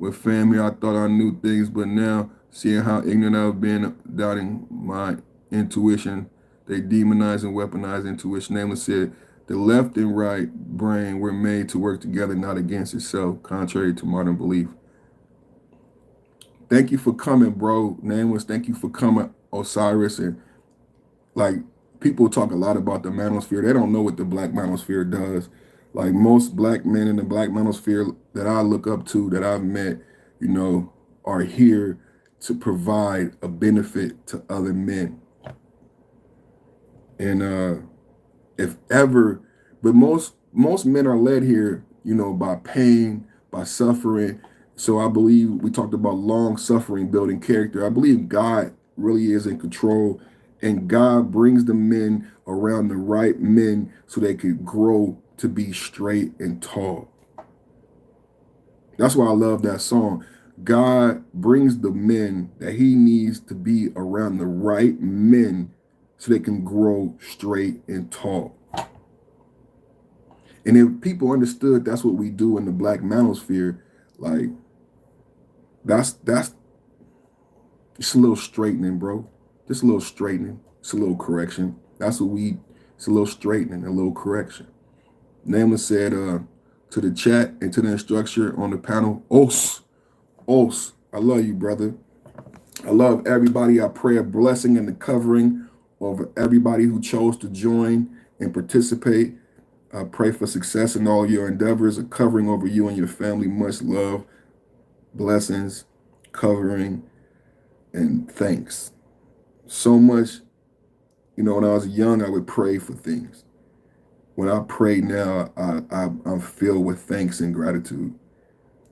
with family, I thought I knew things, but now seeing how ignorant I've been, doubting my intuition, they demonize and weaponize intuition. Nameless said, the left and right brain were made to work together, not against itself, contrary to modern belief. Thank you for coming, bro. Nameless, thank you for coming, Osiris. And like, people talk a lot about the manosphere. They don't know what the black manosphere does. Like, most black men in the black manosphere that I look up to, that I've met, you know, are here to provide a benefit to other men. And if ever, but most men are led here, you know, by pain, by suffering. So I believe we talked about long suffering, building character. I believe God really is in control, and God brings the men around the right men so they could grow to be straight and tall. That's why I love that song. God brings the men that he needs to be around the right men so they can grow straight and tall. And if people understood that's what we do in the black manosphere, like, that's it's a little straightening, bro. Just a little straightening. It's a little correction. It's a little straightening, a little correction. Nameless said to the chat and to the instructor on the panel, Os, I love you, brother. I love everybody. I pray a blessing and the covering over everybody who chose to join and participate. I pray for success in all your endeavors, a covering over you and your family. Much love, blessings, covering, and thanks. So much, you know, when I was young, I would pray for things. When I pray now, I'm filled with thanks and gratitude.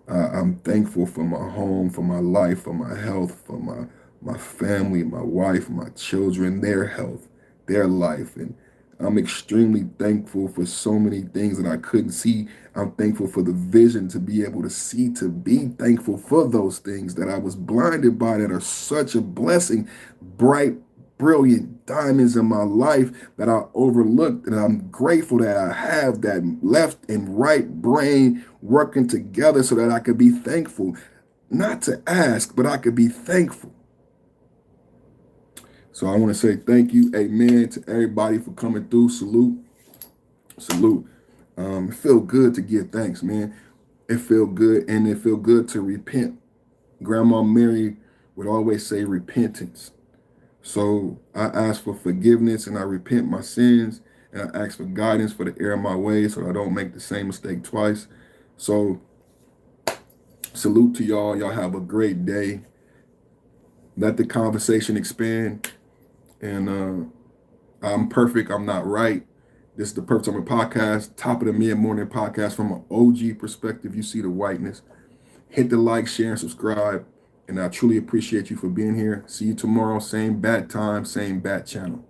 I'm thankful for my home, for my life, for my health, for my family, my wife, my children, their health, their life. And I'm extremely thankful for so many things that I couldn't see. I'm thankful for the vision to be able to see, to be thankful for those things that I was blinded by that are such a blessing, bright, brilliant diamonds in my life that I overlooked. And I'm grateful that I have that left and right brain working together so that I could be thankful, not to ask, but I could be thankful. So I want to say thank you, amen, to everybody for coming through. Salute. It feel good to give thanks, man. It feel good, and it feel good to repent. Grandma Mary would always say repentance. So I ask for forgiveness and I repent my sins, and I ask for guidance for the error of my ways so I don't make the same mistake twice. So salute to y'all. Y'all have a great day. Let the conversation expand. And I'm perfect. I'm not right. This is the Perfect Summer Podcast, top of the mid-morning podcast from an OG perspective. You see the whiteness. Hit the like, share, and subscribe. And I truly appreciate you for being here. See you tomorrow. Same bat time, same bat channel.